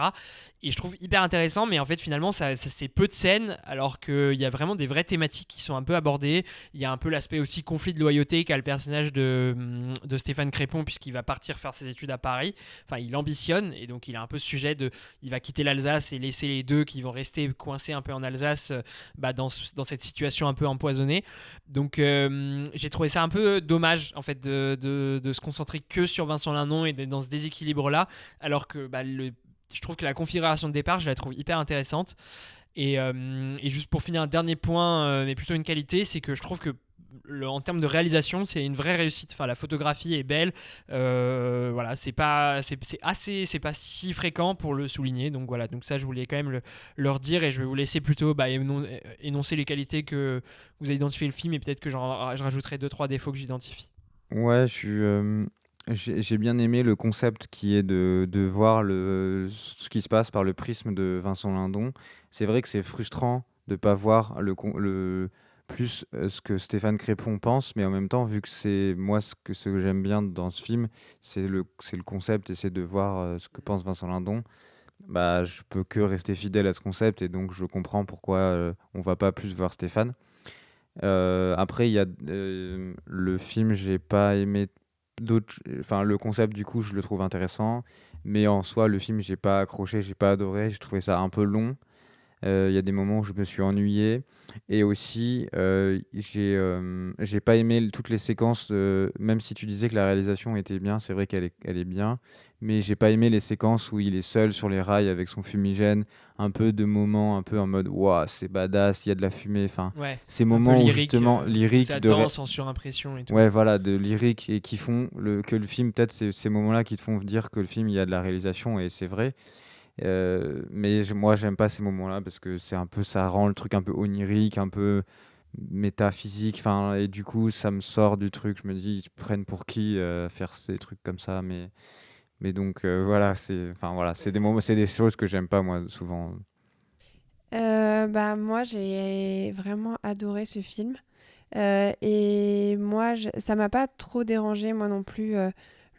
Et je trouve hyper intéressant, mais en fait finalement c'est peu de scènes, alors qu'il y a vraiment des vraies thématiques qui sont un peu abordées. Il y a un peu l'aspect aussi conflit de loyauté qu'a le personnage de Stéphane Crépon, puisqu'il va partir faire ses études à Paris. Enfin, il ambitionne, et donc il a un peu ce sujet il va quitter l'Alsace et laisser les deux qui vont rester coincés un peu en Alsace dans cette situation un peu empoisonnée. Donc j'ai trouvé ça un peu dommage en fait de se concentrer que sur Vincent Lindon et d'être dans ce déséquilibre là, alors que je trouve que la configuration de départ, je la trouve hyper intéressante. Et juste pour finir, un dernier point, mais plutôt une qualité, c'est que je trouve que en termes de réalisation, c'est une vraie réussite. Enfin, la photographie est belle. Voilà, c'est pas si fréquent pour le souligner. Donc voilà, donc ça, je voulais quand même leur dire, et je vais vous laisser plutôt énoncer les qualités que vous avez identifié le film, et peut-être que je rajouterai 2-3 défauts que j'identifie. Ouais, j'ai bien aimé le concept qui est de voir ce qui se passe par le prisme de Vincent Lindon. C'est vrai que c'est frustrant de ne pas voir plus ce que Stéphane Crépon pense, mais en même temps, vu que c'est moi ce que j'aime bien dans ce film, c'est le concept, et c'est de voir ce que pense Vincent Lindon. Je peux que rester fidèle à ce concept, et donc je comprends pourquoi on va pas plus voir Stéphane. Après, il y a le film, j'ai pas aimé le concept, du coup je le trouve intéressant, mais en soi le film, j'ai pas accroché, j'ai pas adoré, j'ai trouvé ça un peu long. Il y a des moments où je me suis ennuyé, et aussi j'ai pas aimé toutes les séquences, même si tu disais que la réalisation était bien, c'est vrai elle est bien, mais j'ai pas aimé les séquences où il est seul sur les rails avec son fumigène, un peu de moments un peu en mode waouh, c'est badass, il y a de la fumée, enfin ces moments où justement lyrique, ça danse en surimpression et tout. Ouais, voilà, de lyrique, et qui font que le film, peut-être c'est ces moments-là qui te font dire que le film, il y a de la réalisation, et c'est vrai. Mais moi j'aime pas ces moments-là, parce que c'est un peu, ça rend le truc un peu onirique, un peu métaphysique, enfin, et du coup ça me sort du truc, je me dis ils se prennent pour qui faire ces trucs comme ça, mais donc voilà, c'est des moments, c'est des choses que j'aime pas moi souvent. Moi j'ai vraiment adoré ce film, et moi ça m'a pas trop dérangé moi non plus,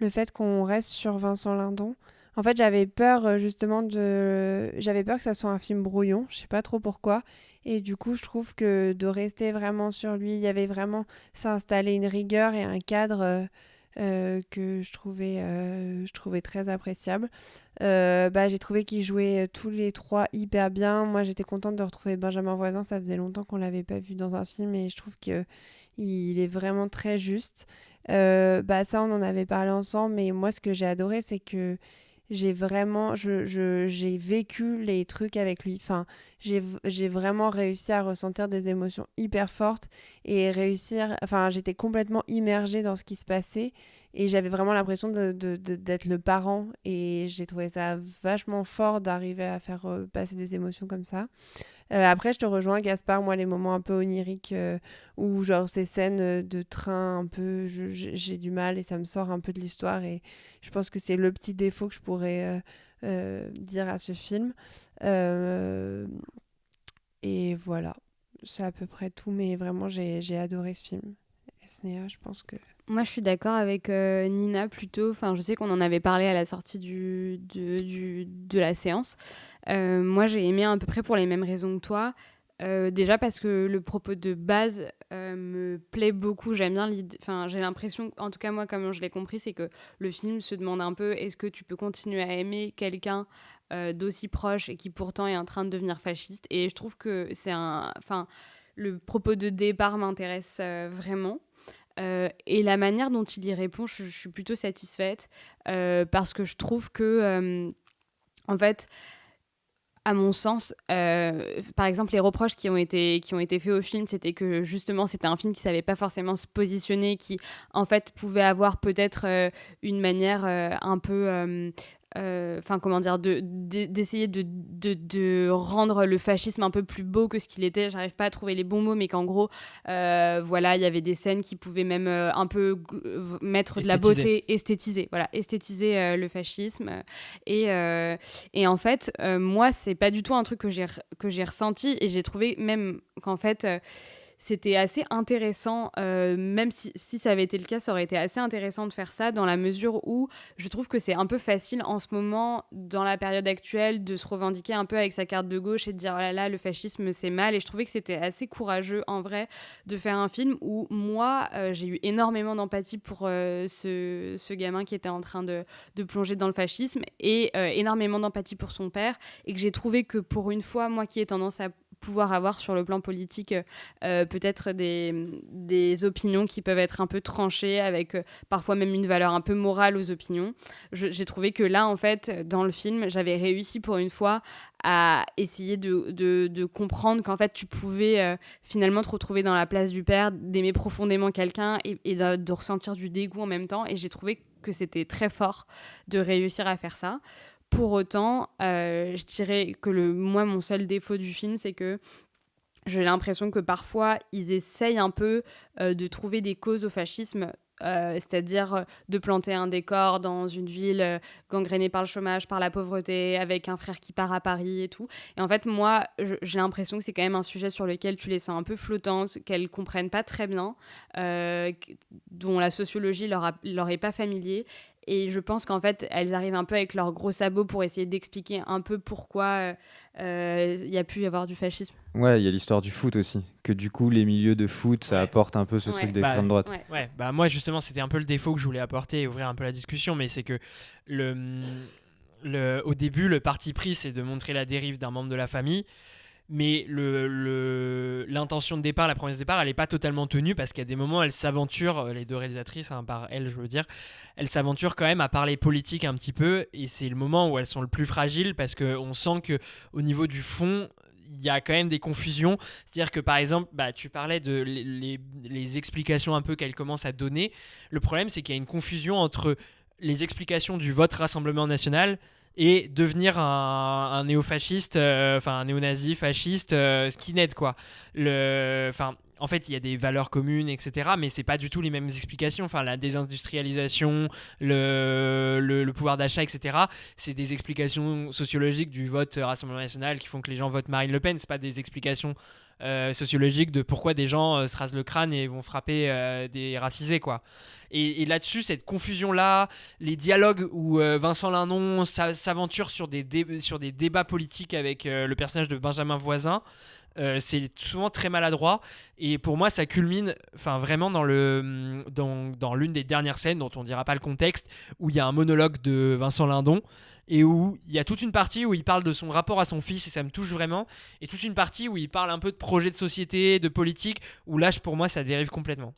le fait qu'on reste sur Vincent Lindon. En fait, j'avais peur j'avais peur que ça soit un film brouillon, je sais pas trop pourquoi. Et du coup, je trouve que de rester vraiment sur lui, il y avait vraiment s'installer une rigueur et un cadre que je trouvais très appréciable. J'ai trouvé qu'ils jouaient tous les trois hyper bien. Moi, j'étais contente de retrouver Benjamin Voisin, ça faisait longtemps qu'on l'avait pas vu dans un film, et je trouve que il est vraiment très juste. Ça, on en avait parlé ensemble, mais moi, ce que j'ai adoré, c'est que j'ai vécu les trucs avec lui. Enfin, j'ai vraiment réussi à ressentir des émotions hyper fortes, et j'étais complètement immergée dans ce qui se passait, et j'avais vraiment l'impression d'être le parent, et j'ai trouvé ça vachement fort d'arriver à faire passer des émotions comme ça. Après, je te rejoins, Gaspard, moi, les moments un peu oniriques où, genre, ces scènes de train, un peu, j'ai du mal et ça me sort un peu de l'histoire. Et je pense que c'est le petit défaut que je pourrais dire à ce film. Et voilà, c'est à peu près tout, mais vraiment, j'ai adoré ce film. Snéha, je pense que... Moi, je suis d'accord avec Nina plutôt. Enfin, je sais qu'on en avait parlé à la sortie de la séance. Moi, j'ai aimé à peu près pour les mêmes raisons que toi. Déjà parce que le propos de base me plaît beaucoup. J'aime bien l'idée. Enfin, j'ai l'impression, en tout cas moi, comme je l'ai compris, c'est que le film se demande un peu est-ce que tu peux continuer à aimer quelqu'un d'aussi proche et qui pourtant est en train de devenir fasciste. Et je trouve que enfin, le propos de départ m'intéresse vraiment. Et la manière dont il y répond, je suis plutôt satisfaite parce que je trouve que, en fait, à mon sens, par exemple, les reproches qui ont été faits au film, c'était que justement, c'était un film qui savait pas forcément se positionner, qui en fait pouvait avoir peut-être une manière un peu comment dire, d'essayer de rendre le fascisme un peu plus beau que ce qu'il était. J'arrive pas à trouver les bons mots, mais qu'en gros, voilà, il y avait des scènes qui pouvaient même un peu mettre de la beauté, esthétiser le fascisme. Et en fait, moi, c'est pas du tout un truc que j'ai ressenti, et j'ai trouvé même qu'en fait... c'était assez intéressant, même si ça avait été le cas, ça aurait été assez intéressant de faire ça, dans la mesure où je trouve que c'est un peu facile en ce moment, dans la période actuelle, de se revendiquer un peu avec sa carte de gauche et de dire oh là là, le fascisme c'est mal. Et je trouvais que c'était assez courageux en vrai de faire un film où moi j'ai eu énormément d'empathie pour ce gamin qui était en train de plonger dans le fascisme, et énormément d'empathie pour son père, et que j'ai trouvé que pour une fois, moi qui ai tendance à pouvoir avoir sur le plan politique peut-être des opinions qui peuvent être un peu tranchées, avec parfois même une valeur un peu morale aux opinions. J'ai trouvé que là, en fait, dans le film, j'avais réussi pour une fois à essayer de comprendre qu'en fait, tu pouvais finalement te retrouver dans la place du père, d'aimer profondément quelqu'un et de ressentir du dégoût en même temps. Et j'ai trouvé que c'était très fort de réussir à faire ça. Pour autant, je dirais que moi, mon seul défaut du film, c'est que j'ai l'impression que parfois, ils essayent un peu de trouver des causes au fascisme, c'est-à-dire de planter un décor dans une ville gangrénée par le chômage, par la pauvreté, avec un frère qui part à Paris et tout. Et en fait, moi, j'ai l'impression que c'est quand même un sujet sur lequel tu les sens un peu flottantes, qu'elles comprennent pas très bien, dont la sociologie leur est pas familier. Et je pense qu'en fait, elles arrivent un peu avec leurs gros sabots pour essayer d'expliquer un peu pourquoi il y a pu y avoir du fascisme. Ouais, il y a l'histoire du foot aussi. Que du coup, les milieux de foot, ça apporte un peu ce truc d'extrême droite. Ouais, bah moi justement, c'était un peu le défaut que je voulais apporter et ouvrir un peu la discussion, mais c'est que au début, le parti pris, c'est de montrer la dérive d'un membre de la famille. Mais l'intention de départ, la promesse de départ, elle n'est pas totalement tenue, parce qu'il y a des moments, elles s'aventurent, les deux réalisatrices, par elles, je veux dire, elles s'aventurent quand même à parler politique un petit peu, et c'est le moment où elles sont le plus fragiles, parce qu'on sent qu'au niveau du fond, il y a quand même des confusions. C'est-à-dire que par exemple, tu parlais de les explications un peu qu'elles commencent à donner. Le problème, c'est qu'il y a une confusion entre les explications du vote Rassemblement National et devenir un néo-fasciste, un néo-nazi fasciste skinhead, quoi. En fait, il y a des valeurs communes, etc., mais c'est pas du tout les mêmes explications. La désindustrialisation, le pouvoir d'achat, etc., c'est des explications sociologiques du vote Rassemblement National qui font que les gens votent Marine Le Pen. C'est pas des explications sociologiques de pourquoi des gens se rasent le crâne et vont frapper des racisés, quoi. Et là-dessus, cette confusion-là, les dialogues où Vincent Lindon s'aventure sur des débats politiques avec le personnage de Benjamin Voisin, c'est souvent très maladroit. Et pour moi, ça culmine vraiment dans l'une des dernières scènes, dont on ne dira pas le contexte, où il y a un monologue de Vincent Lindon, et où il y a toute une partie où il parle de son rapport à son fils, et ça me touche vraiment, et toute une partie où il parle un peu de projet de société, de politique, où là, pour moi, ça dérive complètement.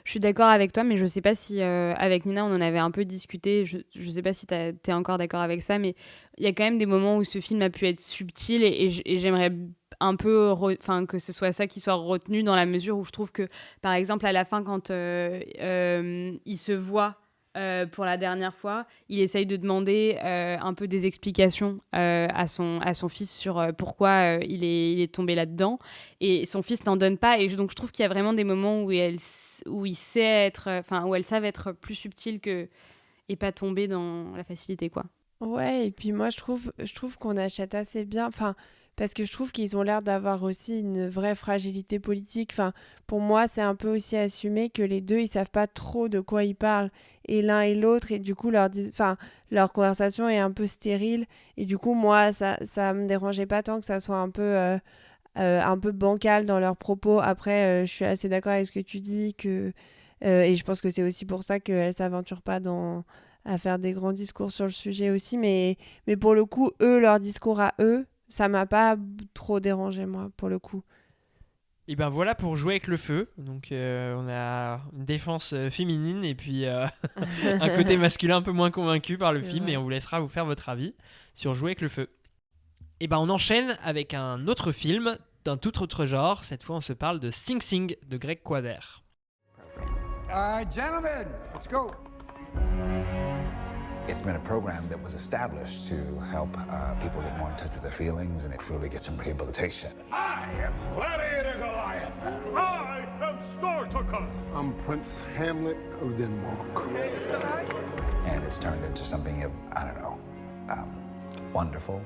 Je suis d'accord avec toi, mais je sais pas si avec Nina on en avait un peu discuté. Je sais pas si t'es encore d'accord avec ça, mais il y a quand même des moments où ce film a pu être subtil, et j'aimerais un peu que ce soit ça qui soit retenu, dans la mesure où je trouve que par exemple à la fin, quand il se voit pour la dernière fois, il essaye de demander un peu des explications à son fils sur pourquoi il est tombé là-dedans. Et son fils n'en donne pas. Et donc, je trouve qu'il y a vraiment des moments où il sait être, où elles savent être plus subtiles et pas tomber dans la facilité, quoi. Ouais, et puis moi, je trouve qu'on achète assez bien, enfin, parce que je trouve qu'ils ont l'air d'avoir aussi une vraie fragilité politique. Enfin, pour moi, c'est un peu aussi assumé que les deux, ils savent pas trop de quoi ils parlent, et l'un et l'autre, et du coup, leur conversation est un peu stérile, et du coup, moi, ça me dérangeait pas tant que ça soit un peu bancal dans leurs propos. Après, je suis assez d'accord avec ce que tu dis, et je pense que c'est aussi pour ça qu'elles s'aventurent pas à faire des grands discours sur le sujet aussi, mais pour le coup, leur discours à eux, ça m'a pas trop dérangé, moi, pour le coup. Et ben voilà pour jouer avec le feu. Donc on a une défense féminine et puis un côté masculin un peu moins convaincu par le C'est film, vrai. et on vous laissera vous faire votre avis sur Jouer avec le feu. Et ben on enchaîne avec un autre film d'un tout autre genre. Cette fois on se parle de Sing Sing de Greg Quader. Gentlemen, let's go. It's been a program that was established to help people get more in touch with their feelings and truly get some rehabilitation. I am Gladiator Goliath. I am Spartacus. I'm Prince Hamlet of Denmark. And it's turned into something of, I don't know, wonderful.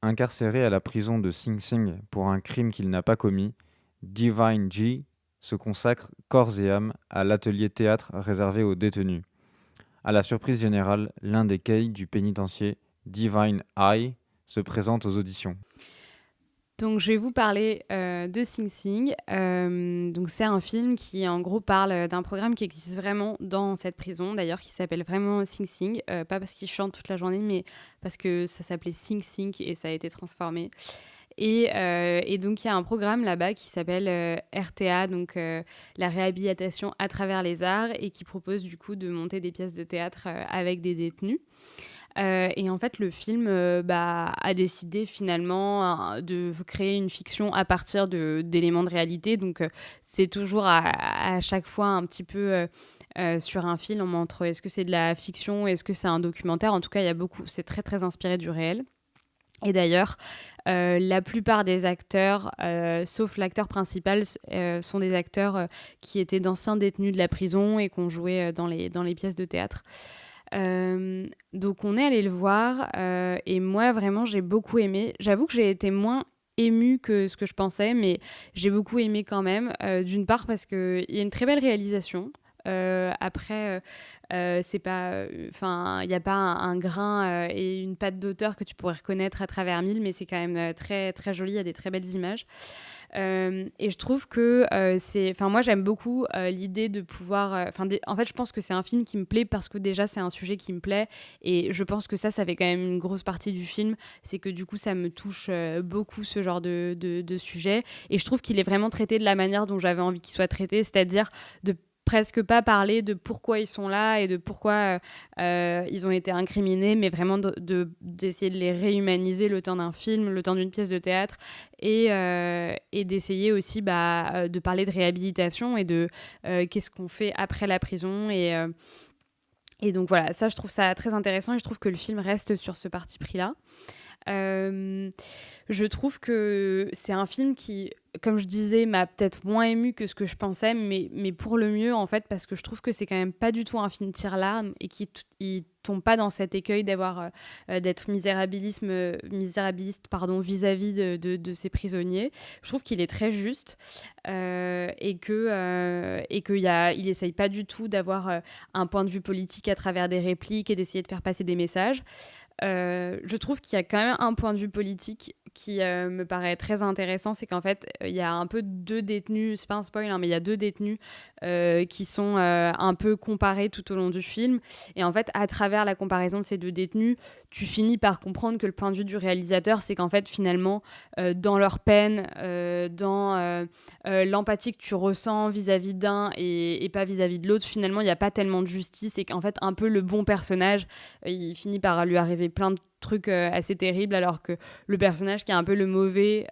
Incarcéré à la prison de Sing Sing pour un crime qu'il n'a pas commis, Divine G se consacre corps et âme à l'atelier théâtre réservé aux détenus. À la surprise générale, l'un des caïds du pénitencier, Divine I, se présente aux auditions. Donc, je vais vous parler de Sing Sing. Donc, c'est un film qui, en gros, parle d'un programme qui existe vraiment dans cette prison, d'ailleurs, qui s'appelle vraiment Sing Sing. Pas parce qu'ils chantent toute la journée, mais parce que ça s'appelait Sing Sing et ça a été transformé. Et donc, il y a un programme là-bas qui s'appelle RTA, donc la réhabilitation à travers les arts, et qui propose du coup de monter des pièces de théâtre avec des détenus. Et en fait, le film a décidé finalement de créer une fiction à partir d'éléments de réalité. Donc, c'est toujours à chaque fois un petit peu sur un film entre est-ce que c'est de la fiction, est-ce que c'est un documentaire. En tout cas, c'est très très inspiré du réel. Et d'ailleurs, la plupart des acteurs, sauf l'acteur principal, sont des acteurs qui étaient d'anciens détenus de la prison et qui ont joué dans les pièces de théâtre. Donc on est allé le voir et moi vraiment j'ai beaucoup aimé. J'avoue que j'ai été moins émue que ce que je pensais, mais j'ai beaucoup aimé quand même. D'une part parce qu'il y a une très belle réalisation. Après, c'est pas, il n'y a pas un grain et une patte d'auteur que tu pourrais reconnaître à travers mille, mais c'est quand même très très joli. Il y a des très belles images. Et je trouve que moi j'aime beaucoup l'idée de pouvoir. En fait, je pense que c'est un film qui me plaît parce que déjà c'est un sujet qui me plaît, et je pense que ça fait quand même une grosse partie du film. C'est que du coup ça me touche beaucoup ce genre de sujet, et je trouve qu'il est vraiment traité de la manière dont j'avais envie qu'il soit traité, c'est-à-dire de presque pas parler de pourquoi ils sont là et de pourquoi ils ont été incriminés, mais vraiment d'essayer de les réhumaniser le temps d'un film, le temps d'une pièce de théâtre, et d'essayer aussi de parler de réhabilitation et de qu'est-ce qu'on fait après la prison. Et donc voilà, ça je trouve ça très intéressant, et je trouve que le film reste sur ce parti pris-là. Je trouve que c'est un film qui, comme je disais, m'a peut-être moins émue que ce que je pensais, mais pour le mieux en fait, parce que je trouve que c'est quand même pas du tout un film tire-larme et qui tombe pas dans cet écueil d'être misérabiliste vis-à-vis de ces prisonniers. Je trouve qu'il est très juste et qu'il essaye pas du tout d'avoir un point de vue politique à travers des répliques et d'essayer de faire passer des messages. Je trouve qu'il y a quand même un point de vue politique qui me paraît très intéressant, c'est qu'en fait il y a un peu deux détenus, c'est pas un spoil mais il y a deux détenus qui sont un peu comparés tout au long du film, et en fait à travers la comparaison de ces deux détenus tu finis par comprendre que le point de vue du réalisateur, c'est qu'en fait finalement dans leur peine, dans l'empathie que tu ressens vis-à-vis d'un et pas vis-à-vis de l'autre, finalement il n'y a pas tellement de justice, et qu'en fait un peu le bon personnage il finit par lui arriver avait plein de trucs assez terribles, alors que le personnage qui est un peu le mauvais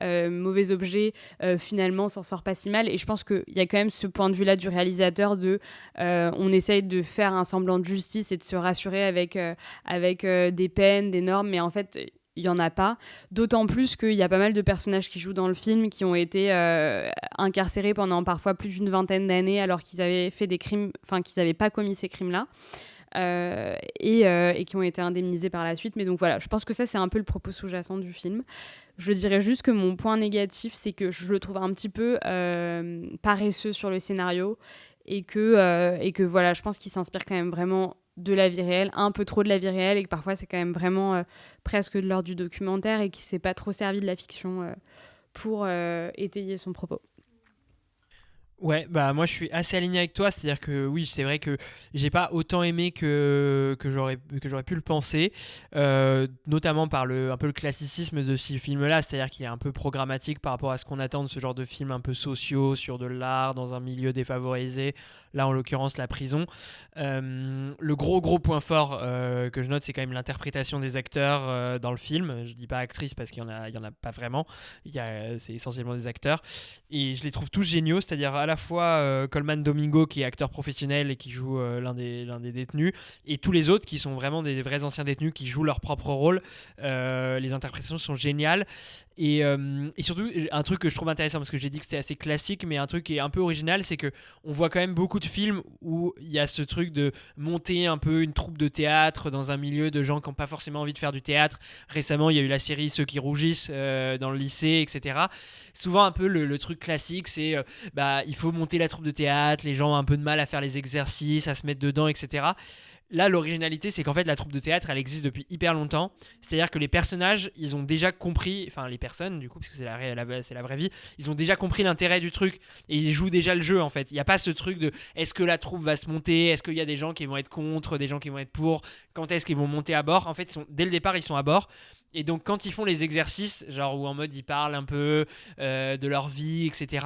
objet, finalement s'en sort pas si mal. Et je pense qu'il y a quand même ce point de vue-là du réalisateur on essaye de faire un semblant de justice et de se rassurer avec des peines, des normes, mais en fait il n'y en a pas, d'autant plus qu'il y a pas mal de personnages qui jouent dans le film qui ont été incarcérés pendant parfois plus d'une 20aine d'années alors qu'ils avaient fait des crimes, enfin qu'ils n'avaient pas commis ces crimes-là. Et qui ont été indemnisés par la suite. Mais donc voilà, je pense que ça, c'est un peu le propos sous-jacent du film. Je dirais juste que mon point négatif, c'est que je le trouve un petit peu paresseux sur le scénario et que voilà, je pense qu'il s'inspire quand même vraiment de la vie réelle, un peu trop de la vie réelle, et que parfois c'est quand même vraiment presque de l'ordre du documentaire et qu'il ne s'est pas trop servi de la fiction pour étayer son propos. Ouais, bah moi je suis assez aligné avec toi, c'est-à-dire que oui, c'est vrai que j'ai pas autant aimé que j'aurais pu le penser, notamment par un peu le classicisme de ce film-là, c'est-à-dire qu'il est un peu programmatique par rapport à ce qu'on attend de ce genre de films un peu sociaux, sur de l'art, dans un milieu défavorisé, là en l'occurrence la prison. Le gros point fort que je note, c'est quand même l'interprétation des acteurs dans le film. Je dis pas actrice parce qu'il y en a pas vraiment, c'est essentiellement des acteurs, et je les trouve tous géniaux, c'est-à-dire à la fois Colman Domingo qui est acteur professionnel et qui joue l'un des détenus, et tous les autres qui sont vraiment des vrais anciens détenus qui jouent leur propre rôle. Les interprétations sont géniales, et surtout un truc que je trouve intéressant, parce que j'ai dit que c'était assez classique, mais un truc qui est un peu original, c'est que on voit quand même beaucoup de films où il y a ce truc de monter un peu une troupe de théâtre dans un milieu de gens qui n'ont pas forcément envie de faire du théâtre. Récemment il y a eu la série Ceux qui rougissent dans le lycée, etc. Souvent un peu le truc classique, c'est il faut monter la troupe de théâtre, les gens ont un peu de mal à faire les exercices, à se mettre dedans, etc. Là, l'originalité, c'est qu'en fait, la troupe de théâtre, elle existe depuis hyper longtemps. C'est-à-dire que les personnages, ils ont déjà compris, enfin les personnes, du coup, parce que c'est la vraie vie, ils ont déjà compris l'intérêt du truc et ils jouent déjà le jeu, en fait. Il n'y a pas ce truc de est-ce que la troupe va se monter, est-ce qu'il y a des gens qui vont être contre, des gens qui vont être pour, quand est-ce qu'ils vont monter à bord. En fait, dès le départ, ils sont à bord. Et donc quand ils font les exercices, genre où en mode ils parlent un peu de leur vie, etc.,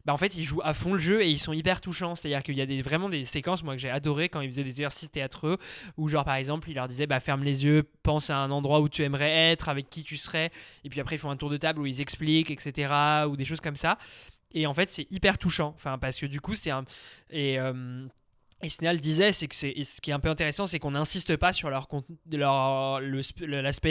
en fait ils jouent à fond le jeu et ils sont hyper touchants. C'est-à-dire qu'il y a vraiment des séquences, moi, que j'ai adoré quand ils faisaient des exercices théâtreux, où genre par exemple il leur disait ferme les yeux, pense à un endroit où tu aimerais être, avec qui tu serais, et puis après ils font un tour de table où ils expliquent, etc., ou des choses comme ça. Et en fait c'est hyper touchant, parce que du coup c'est un... Et Snell disait, c'est que ce qui est un peu intéressant, c'est qu'on n'insiste pas sur l'aspect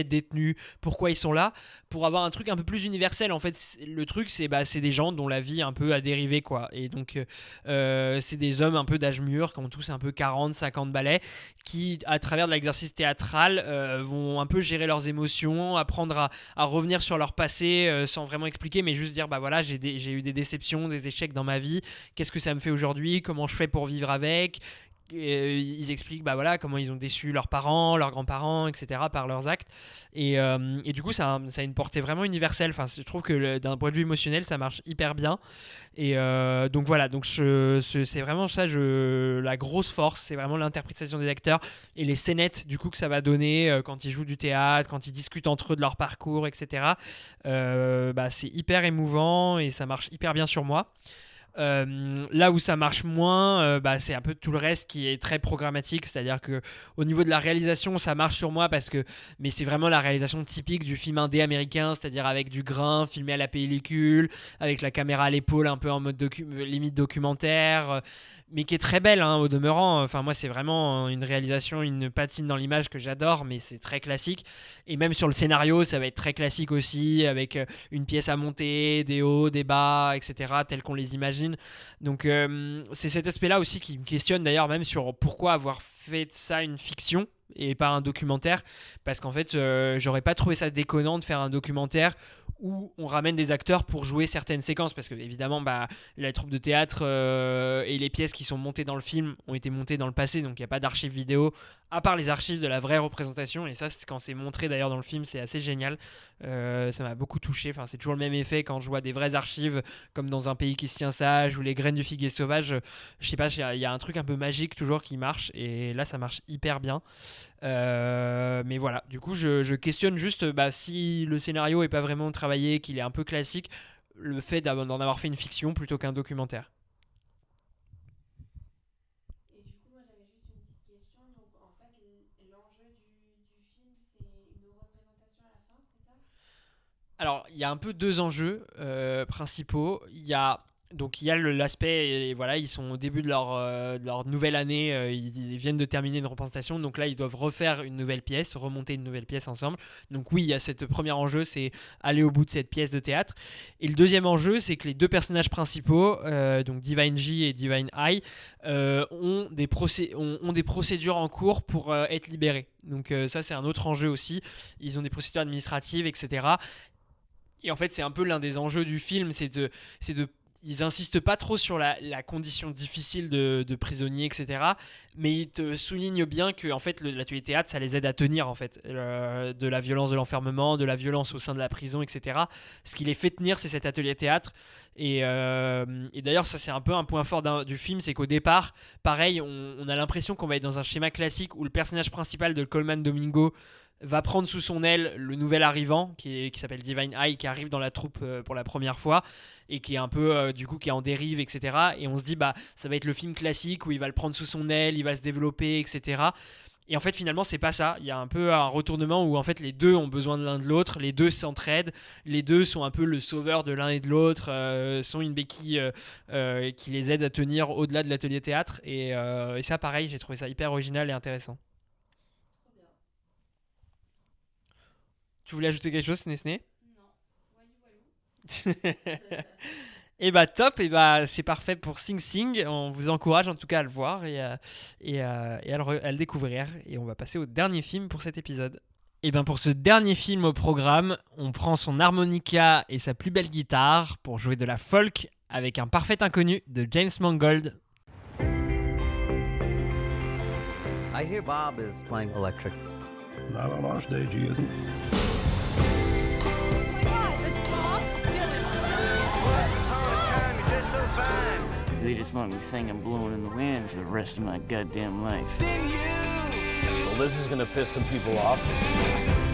détenu, pourquoi ils sont là, pour avoir un truc un peu plus universel. En fait, le truc, c'est des gens dont la vie un peu a dérivé, quoi. Et donc, c'est des hommes un peu d'âge mûr, qui ont tous un peu 40, 50 balais, qui, à travers de l'exercice théâtral, vont un peu gérer leurs émotions, apprendre à revenir sur leur passé sans vraiment expliquer, mais juste dire, voilà, j'ai eu des déceptions, des échecs dans ma vie, qu'est-ce que ça me fait aujourd'hui, comment je fais pour vivre avec. Ils expliquent comment ils ont déçu leurs parents, leurs grands-parents, etc., par leurs actes, et du coup ça a une portée vraiment universelle. Je trouve que d'un point de vue émotionnel ça marche hyper bien, et donc voilà, donc c'est vraiment ça, la grosse force, c'est vraiment l'interprétation des acteurs et les scénettes du coup que ça va donner quand ils jouent du théâtre, quand ils discutent entre eux de leur parcours, etc. C'est hyper émouvant et ça marche hyper bien sur moi. Là où ça marche moins, c'est un peu tout le reste qui est très programmatique, c'est-à-dire que au niveau de la réalisation ça marche sur moi mais c'est vraiment la réalisation typique du film indé américain, c'est-à-dire avec du grain, filmé à la pellicule, avec la caméra à l'épaule, un peu en mode limite documentaire, mais qui est très belle au demeurant. Moi c'est vraiment une réalisation, une patine dans l'image que j'adore, mais c'est très classique. Et même sur le scénario ça va être très classique aussi, avec une pièce à monter, des hauts, des bas, etc., tels qu'on les imagine. Donc c'est cet aspect là aussi qui me questionne, d'ailleurs, même sur pourquoi avoir fait de ça une fiction et pas un documentaire, parce qu'en fait j'aurais pas trouvé ça déconnant de faire un documentaire où on ramène des acteurs pour jouer certaines séquences, parce que évidemment la troupe de théâtre et les pièces qui sont montées dans le film ont été montées dans le passé, donc il n'y a pas d'archives vidéo à part les archives de la vraie représentation, et ça quand c'est montré d'ailleurs dans le film c'est assez génial. Ça m'a beaucoup touché, c'est toujours le même effet quand je vois des vraies archives comme dans Un pays qui se tient sage ou Les graines du figuier sauvage. Je sais pas, il y a un truc un peu magique toujours qui marche, et là ça marche hyper bien. Mais voilà, du coup je questionne juste si le scénario est pas vraiment travaillé, qu'il est un peu classique, le fait d'en avoir fait une fiction plutôt qu'un documentaire. Et du coup, moi j'avais juste une petite question. Donc en fait, l'enjeu du film, c'est Alors, il y a un peu deux enjeux principaux. Il y a l'aspect, et voilà, ils sont au début de leur nouvelle année, ils viennent de terminer une représentation, donc là ils doivent refaire une nouvelle pièce, remonter une nouvelle pièce ensemble. Donc oui, il y a ce premier enjeu, c'est aller au bout de cette pièce de théâtre. Et le deuxième enjeu, c'est que les deux personnages principaux, donc Divine J et Divine I, ont des procédures en cours pour être libérés. Donc ça c'est un autre enjeu aussi. Ils ont des procédures administratives, etc. Et en fait, c'est un peu l'un des enjeux du film, ils insistent pas trop sur la condition difficile de prisonnier, etc. Mais ils te soulignent bien que en fait, l'atelier théâtre, ça les aide à tenir en fait, de la violence de l'enfermement, de la violence au sein de la prison, etc. Ce qui les fait tenir, c'est cet atelier théâtre. Et d'ailleurs, ça c'est un peu un point fort du film, c'est qu'au départ, pareil, on a l'impression qu'on va être dans un schéma classique où le personnage principal de Coleman Domingo va prendre sous son aile le nouvel arrivant qui s'appelle Divine Eye, qui arrive dans la troupe pour la première fois et qui est un peu du coup qui est en dérive, etc. Et on se dit bah ça va être le film classique où il va le prendre sous son aile, il va se développer, etc. Et en fait finalement c'est pas ça. Il y a un peu un retournement où en fait les deux ont besoin de l'un de l'autre, les deux s'entraident, les deux sont un peu le sauveur de l'un et de l'autre, sont une béquille qui les aide à tenir au-delà de l'atelier théâtre. Et ça pareil, j'ai trouvé ça hyper original et intéressant. Tu voulais ajouter quelque chose, Nesné ? Non. Et bah top, et bah c'est parfait pour Sing Sing. On vous encourage en tout cas à le voir et à le découvrir. Et on va passer au dernier film pour cet épisode. Et bien pour ce dernier film au programme, on prend son harmonica et sa plus belle guitare pour jouer de la folk avec Un parfait inconnu de James Mangold. I hear Bob is playing electric. Not on our stage, he isn't. They just want me singing Blowing in the Wind for the rest of my goddamn life. Well, this is gonna piss some people off.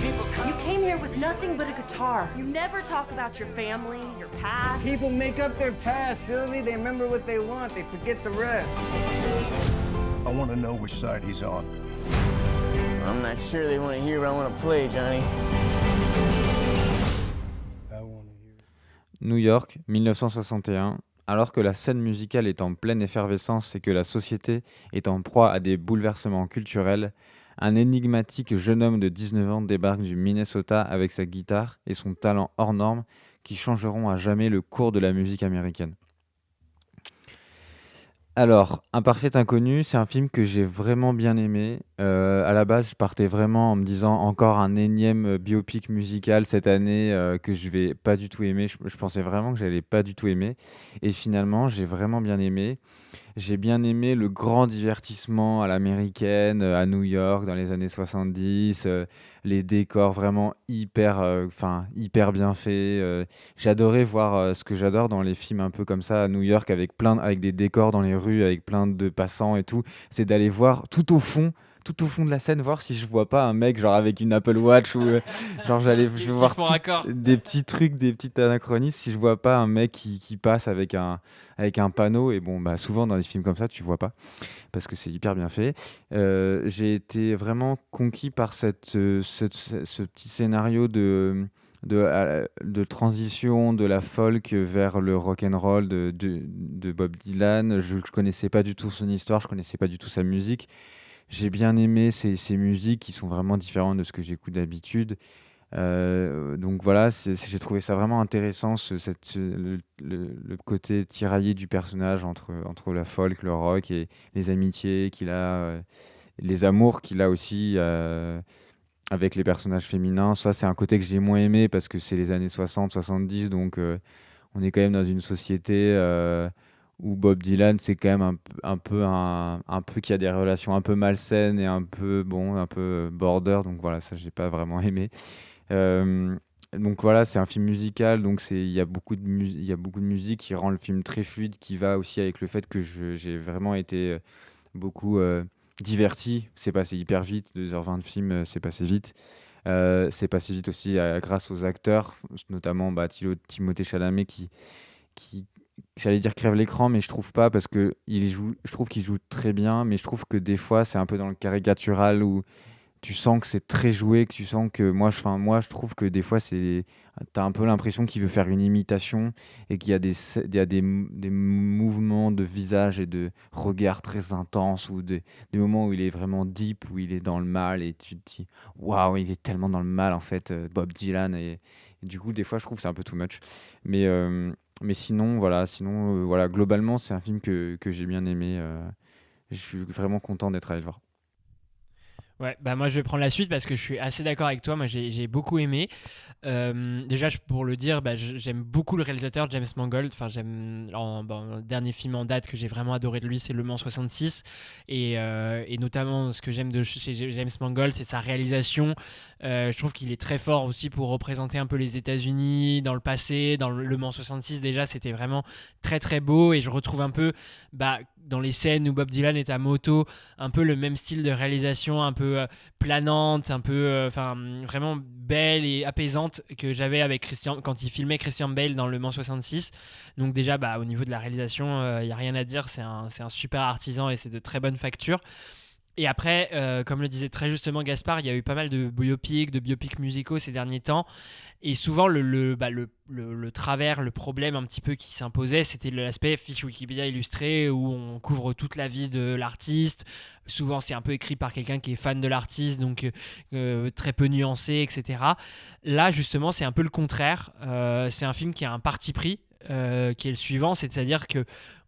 You came here with nothing but a guitar. You never talk about your family, your past. People make up their past, Sylvie. They remember what they want. They forget the rest. I want to know which side he's on. I'm not sure they want to hear what I want to play, Johnny. New York, 1961. Alors que la scène musicale est en pleine effervescence et que la société est en proie à des bouleversements culturels, un énigmatique jeune homme de 19 ans débarque du Minnesota avec sa guitare et son talent hors norme qui changeront à jamais le cours de la musique américaine. Alors, Un parfait inconnu, c'est un film que j'ai vraiment bien aimé. À la base, je partais vraiment en me disant encore un énième biopic musical cette année que je vais pas du tout aimer. Je pensais vraiment que j'allais pas du tout aimer. Et finalement, j'ai vraiment bien aimé. J'ai bien aimé le grand divertissement à l'américaine, à New York dans les années 70, les décors vraiment hyper bien faits. J'ai adoré voir ce que j'adore dans les films un peu comme ça à New York avec des décors dans les rues, avec plein de passants et tout. C'est d'aller voir tout au fond de la scène, voir si je vois pas un mec genre avec une Apple Watch ou genre je vais voir des petits trucs, des petites anachronismes, si je vois pas un mec qui passe avec un panneau. Et bon, bah souvent dans des films comme ça tu vois pas parce que c'est hyper bien fait. J'ai été vraiment conquis par ce petit scénario de transition de la folk vers le rock'n'roll de Bob Dylan. Je connaissais pas du tout son histoire, je connaissais pas du tout sa musique. J'ai bien aimé ces musiques qui sont vraiment différentes de ce que j'écoute d'habitude. Donc voilà, j'ai trouvé ça vraiment intéressant, le côté tiraillé du personnage entre la folk, le rock et les amitiés qu'il a, les amours qu'il a aussi avec les personnages féminins. Ça, c'est un côté que j'ai moins aimé parce que c'est les années 60-70, donc on est quand même dans une société où Bob Dylan, c'est quand même un peu qui a des relations un peu malsaines et un peu border, donc voilà, ça j'ai pas vraiment aimé. Donc voilà, c'est un film musical, donc il y a beaucoup de musique qui rend le film très fluide, qui va aussi avec le fait que j'ai vraiment été beaucoup diverti. C'est passé hyper vite, 2h20 de film, c'est passé vite. C'est passé vite aussi grâce aux acteurs, notamment Timothée Chalamet qui j'allais dire crève l'écran, mais je trouve pas, parce que je trouve qu'il joue très bien, mais je trouve que des fois c'est un peu dans le caricatural où tu sens que c'est très joué, que tu sens que moi je trouve que des fois t'as un peu l'impression qu'il veut faire une imitation et qu'il y a des mouvements de visage et de regard très intenses ou des moments où il est vraiment deep, où il est dans le mal et tu te dis waouh, il est tellement dans le mal en fait, Bob Dylan et du coup des fois je trouve que c'est un peu too much. Mais sinon voilà, globalement c'est un film que j'ai bien aimé. Je suis vraiment content d'être allé le voir. Ouais, bah moi je vais prendre la suite parce que je suis assez d'accord avec toi. Moi j'ai beaucoup aimé. Déjà pour le dire, j'aime beaucoup le réalisateur James Mangold. Enfin le dernier film en date que j'ai vraiment adoré de lui, c'est Le Mans 66 et notamment ce que j'aime de chez James Mangold, c'est sa réalisation. Je trouve qu'il est très fort aussi pour représenter un peu les États-Unis dans le passé. Dans Le Mans 66 déjà, c'était vraiment très très beau et je retrouve un peu dans les scènes où Bob Dylan est à moto, un peu le même style de réalisation, un peu planante, un peu vraiment belle et apaisante que j'avais avec Christian quand il filmait Christian Bale dans Le Mans 66. Donc déjà au niveau de la réalisation, il n'y a rien à dire, c'est un super artisan et c'est de très bonne facture. Et après, comme le disait très justement Gaspard, il y a eu pas mal de biopics musicaux ces derniers temps. Et souvent, le travers, le problème un petit peu qui s'imposait, c'était l'aspect fiche Wikipédia illustré où on couvre toute la vie de l'artiste. Souvent, c'est un peu écrit par quelqu'un qui est fan de l'artiste, donc très peu nuancé, etc. Là, justement, c'est un peu le contraire. C'est un film qui a un parti pris, qui est le suivant, c'est-à-dire que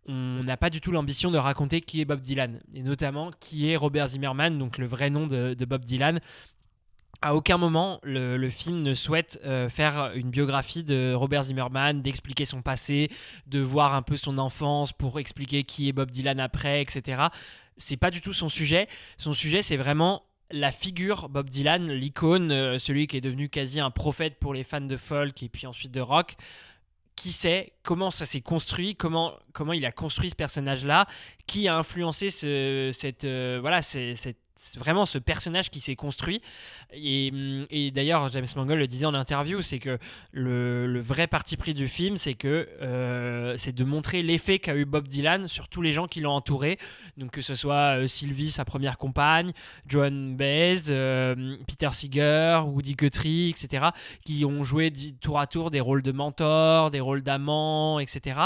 on n'a pas du tout l'ambition de raconter qui est Bob Dylan, et notamment qui est Robert Zimmerman, donc le vrai nom de Bob Dylan. À aucun moment, le film ne souhaite faire une biographie de Robert Zimmerman, d'expliquer son passé, de voir un peu son enfance pour expliquer qui est Bob Dylan après, etc. C'est pas du tout son sujet. Son sujet, c'est vraiment la figure Bob Dylan, l'icône, celui qui est devenu quasi un prophète pour les fans de folk et puis ensuite de rock. Qui sait, comment ça s'est construit, comment il a construit ce personnage-là, qui a influencé vraiment ce personnage qui s'est construit. Et d'ailleurs, James Mangold le disait en interview, c'est que le vrai parti pris du film, c'est de montrer l'effet qu'a eu Bob Dylan sur tous les gens qui l'ont entouré. Donc que ce soit Sylvie, sa première compagne, Joan Baez, Peter Seeger, Woody Guthrie, etc., qui ont joué tour à tour des rôles de mentors, des rôles d'amants, etc.,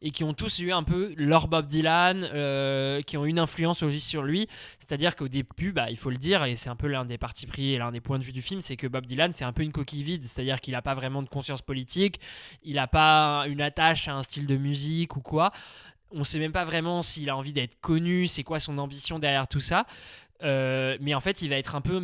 et qui ont tous eu un peu leur Bob Dylan, qui ont une influence aussi sur lui. C'est-à-dire qu'au début, il faut le dire, et c'est un peu l'un des partis pris et l'un des points de vue du film, c'est que Bob Dylan, c'est un peu une coquille vide. C'est-à-dire qu'il n'a pas vraiment de conscience politique, il n'a pas une attache à un style de musique ou quoi. On ne sait même pas vraiment s'il a envie d'être connu, c'est quoi son ambition derrière tout ça. Mais en fait, il va être un peu un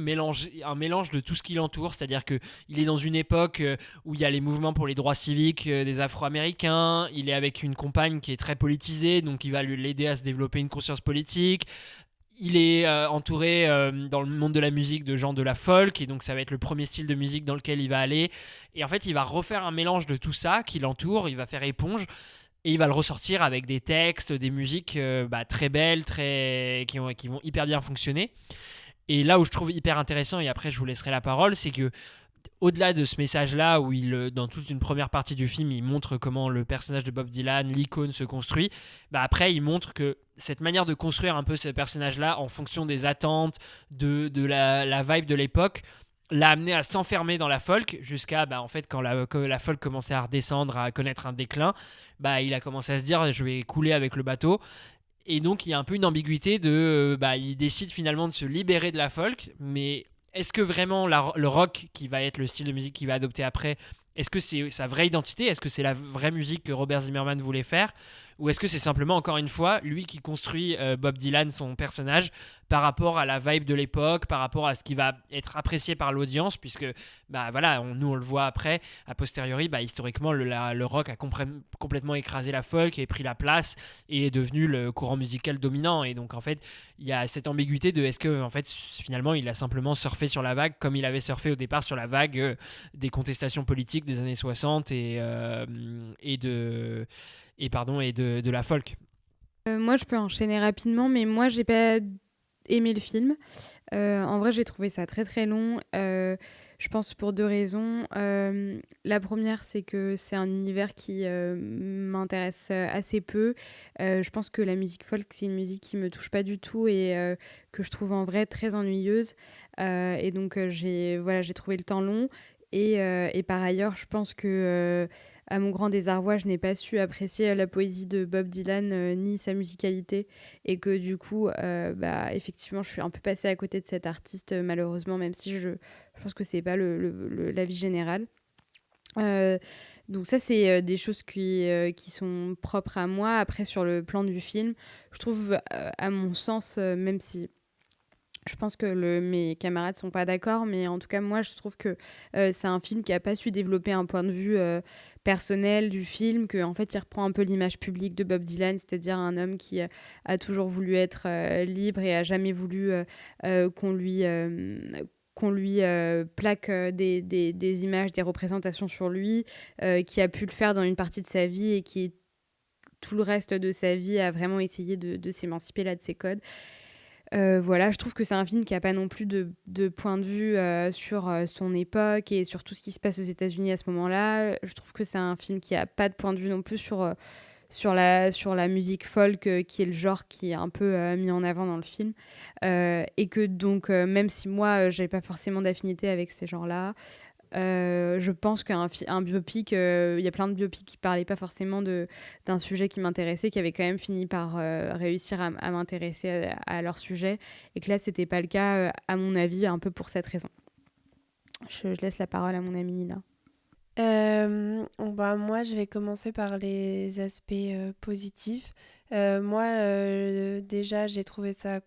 mélange de tout ce qui l'entoure. C'est-à-dire qu'il est dans une époque où il y a les mouvements pour les droits civiques des Afro-Américains. Il est avec une compagne qui est très politisée, donc il va l'aider à se développer une conscience politique. Il est entouré dans le monde de la musique de gens de la folk, et donc ça va être le premier style de musique dans lequel il va aller. Et en fait, il va refaire un mélange de tout ça qui l'entoure, il va faire éponge, et il va le ressortir avec des textes, des musiques très belles, qui vont hyper bien fonctionner. Et là où je trouve hyper intéressant, et après je vous laisserai la parole, c'est que au-delà de ce message-là, où dans toute une première partie du film, il montre comment le personnage de Bob Dylan, l'icône, se construit, après il montre que cette manière de construire un peu ce personnage-là en fonction des attentes, de la vibe de l'époque, l'a amené à s'enfermer dans la folk jusqu'à en fait quand la folk commençait à redescendre, à connaître un déclin, il a commencé à se dire je vais couler avec le bateau. Et donc il y a un peu une ambiguïté il décide finalement de se libérer de la folk, mais est-ce que vraiment le rock, qui va être le style de musique qu'il va adopter après, est-ce que c'est sa vraie identité? Est-ce que c'est la vraie musique que Robert Zimmerman voulait faire? Ou est-ce que c'est simplement, encore une fois, lui qui construit Bob Dylan, son personnage, par rapport à la vibe de l'époque, par rapport à ce qui va être apprécié par l'audience, puisque nous on le voit après, a posteriori, historiquement le rock a complètement écrasé la folk et pris la place et est devenu le courant musical dominant. Et donc en fait, il y a cette ambiguïté de est-ce que en fait finalement il a simplement surfé sur la vague comme il avait surfé au départ sur la vague des contestations politiques des années 60 et de la folk. Moi, je peux enchaîner rapidement, mais moi, j'ai pas aimé le film. En vrai, j'ai trouvé ça très très long. Je pense pour 2 raisons. La première, c'est que c'est un univers qui m'intéresse assez peu. Je pense que la musique folk, c'est une musique qui me touche pas du tout et que je trouve en vrai très ennuyeuse. Et donc, j'ai trouvé le temps long. Et par ailleurs, je pense que, à mon grand désarroi, je n'ai pas su apprécier la poésie de Bob Dylan ni sa musicalité. Et que du coup, effectivement, je suis un peu passée à côté de cet artiste, malheureusement, même si je pense que c'est pas l'avis général. Donc ça, c'est des choses qui sont propres à moi. Après, sur le plan du film, je trouve, à mon sens, même si je pense que mes camarades sont pas d'accord, mais en tout cas, moi, je trouve que c'est un film qui a pas su développer un point de vue personnel du film, que en fait, il reprend un peu l'image publique de Bob Dylan, c'est-à-dire un homme qui a toujours voulu être libre et a jamais voulu qu'on lui plaque des images, des représentations sur lui, qui a pu le faire dans une partie de sa vie et qui, tout le reste de sa vie, a vraiment essayé de s'émanciper là de ses codes. Voilà, je trouve que c'est un film qui n'a pas non plus de point de vue sur son époque et sur tout ce qui se passe aux États-Unis à ce moment-là. Je trouve que c'est un film qui n'a pas de point de vue non plus sur la musique folk, qui est le genre qui est un peu mis en avant dans le film. Et que donc, même si moi, j'avais pas forcément d'affinité avec ces genres-là, je pense qu'un biopic, il y a plein de biopics qui parlaient pas forcément d'un sujet qui m'intéressait, qui avaient quand même fini par réussir à m'intéresser à leur sujet, et que là c'était pas le cas, à mon avis, un peu pour cette raison. Je laisse la parole à mon amie Nina. Moi, je vais commencer par les aspects positifs. Moi, déjà, j'ai trouvé ça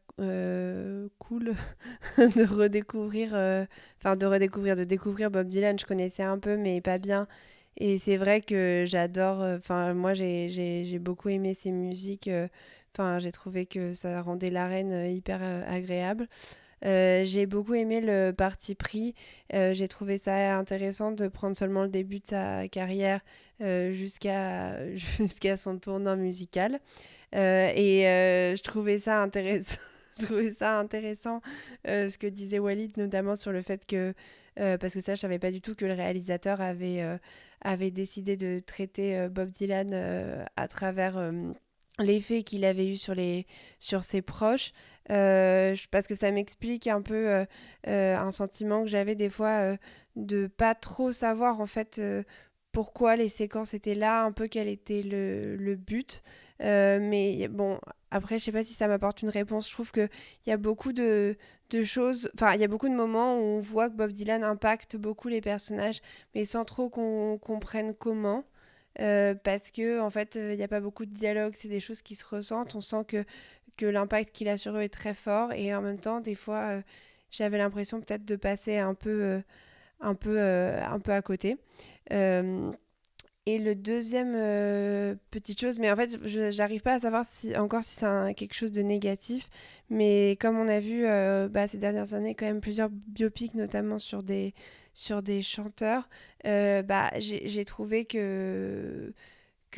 cool de découvrir Bob Dylan. Je connaissais un peu, mais pas bien. Et c'est vrai que j'adore. Moi, j'ai beaucoup aimé ses musiques. J'ai trouvé que ça rendait l'arène hyper agréable. J'ai beaucoup aimé le parti pris. J'ai trouvé ça intéressant de prendre seulement le début de sa carrière jusqu'à son tournant musical. Je trouvais ça intéressant. Je trouvais ça intéressant ce que disait Walid, notamment sur le fait que, parce que ça, je savais pas du tout que le réalisateur avait décidé de traiter Bob Dylan à travers l'effet qu'il avait eu sur ses proches, parce que ça m'explique un peu un sentiment que j'avais des fois de pas trop savoir en fait pourquoi les séquences étaient là, un peu quel était le but. Mais bon, après, je sais pas si ça m'apporte une réponse. Je trouve qu'il y a beaucoup de choses, il y a beaucoup de moments où on voit que Bob Dylan impacte beaucoup les personnages, mais sans trop qu'on comprenne comment. Parce que en fait, il n'y a pas beaucoup de dialogue, c'est des choses qui se ressentent. On sent que l'impact qu'il a sur eux est très fort, et en même temps, des fois, j'avais l'impression peut-être de passer un peu à côté. Et le deuxième petite chose, mais en fait, j'arrive pas à savoir si c'est quelque chose de négatif, mais comme on a vu ces dernières années, quand même plusieurs biopics, notamment sur des chanteurs, j'ai trouvé que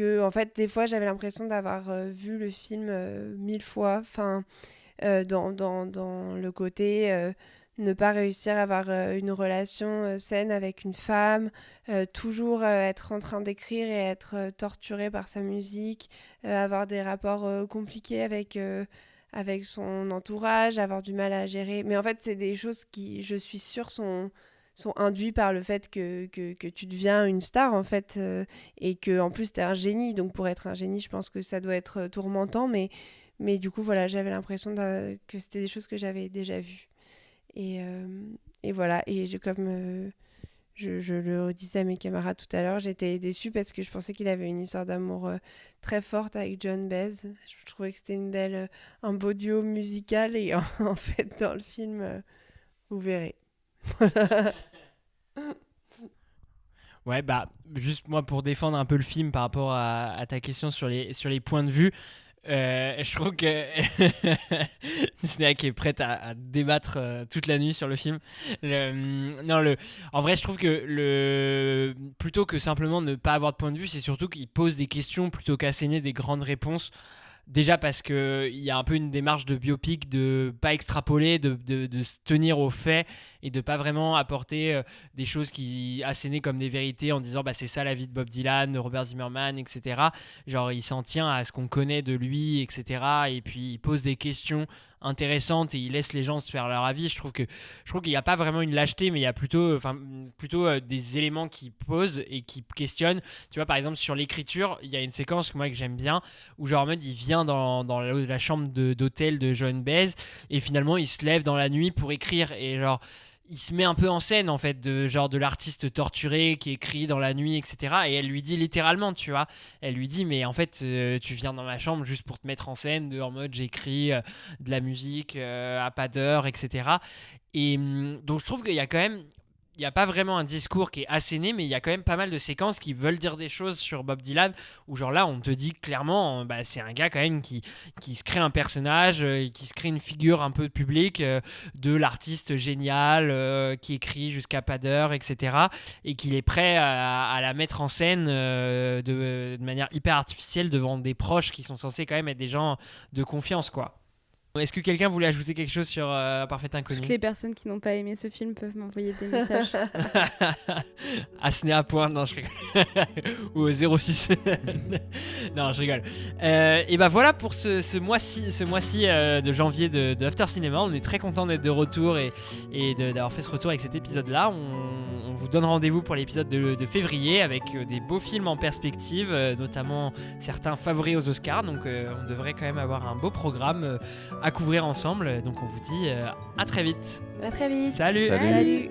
en fait, des fois, j'avais l'impression d'avoir vu le film 1000 fois, dans le côté ne pas réussir à avoir une relation saine avec une femme, toujours être en train d'écrire et être torturé par sa musique, avoir des rapports compliqués avec son entourage, avoir du mal à gérer. Mais en fait, c'est des choses qui, je suis sûre, sont induits par le fait que tu deviens une star, en fait, et que en plus, tu es un génie. Donc, pour être un génie, je pense que ça doit être tourmentant. Mais du coup, voilà, j'avais l'impression que c'était des choses que j'avais déjà vues. Et voilà, et comme je le disais à mes camarades tout à l'heure, j'étais déçue parce que je pensais qu'il avait une histoire d'amour très forte avec John Baez. Je trouvais que c'était un beau duo musical, et en fait, dans le film, vous verrez. Ouais, juste moi pour défendre un peu le film par rapport à ta question sur les points de vue, je trouve que Snack est prête à débattre toute la nuit sur le film. En vrai, je trouve que plutôt que simplement ne pas avoir de point de vue, c'est surtout qu'il pose des questions plutôt qu'asséner des grandes réponses Déjà parce qu'il y a un peu une démarche de biopic de pas extrapoler, de se tenir aux faits et de pas vraiment apporter des choses qui assénées comme des vérités en disant c'est ça la vie de Bob Dylan, de Robert Zimmerman, etc. Genre il s'en tient à ce qu'on connaît de lui, etc. Et puis il pose des questions intéressantes et il laisse les gens se faire leur avis. Je trouve qu'il n'y a pas vraiment une lâcheté, mais il y a plutôt des éléments qui posent et qui questionnent. Tu vois, par exemple, sur l'écriture, il y a une séquence que j'aime bien où genre en mode il vient dans la chambre d'hôtel de Joan Baez et finalement il se lève dans la nuit pour écrire et genre il se met un peu en scène en fait de l'artiste torturé qui écrit dans la nuit, etc. Et elle lui dit littéralement, tu vois, elle lui dit mais en fait tu viens dans ma chambre juste pour te mettre en scène en mode j'écris de la musique à pas d'heure, etc. Et donc je trouve qu'il y a quand même, il n'y a pas vraiment un discours qui est asséné, mais il y a quand même pas mal de séquences qui veulent dire des choses sur Bob Dylan, où genre là on te dit clairement, c'est un gars quand même qui se crée un personnage, qui se crée une figure un peu publique de l'artiste génial qui écrit jusqu'à pas d'heure, etc. Et qu'il est prêt à la mettre en scène de manière hyper artificielle devant des proches qui sont censés quand même être des gens de confiance, quoi. Est-ce que quelqu'un voulait ajouter quelque chose sur Parfait Inconnu ? Toutes les personnes qui n'ont pas aimé ce film peuvent m'envoyer des messages. Asnéa point, non je rigole. Ou 06. Non je rigole. Et voilà pour ce mois-ci de janvier de After Cinéma. On est très content d'être de retour et d'avoir fait ce retour avec cet épisode-là. On vous donne rendez-vous pour l'épisode de février avec des beaux films en perspective, notamment certains favoris aux Oscars. Donc on devrait quand même avoir un beau programme à couvrir ensemble. Donc on vous dit à très vite. À très vite. Salut. Salut.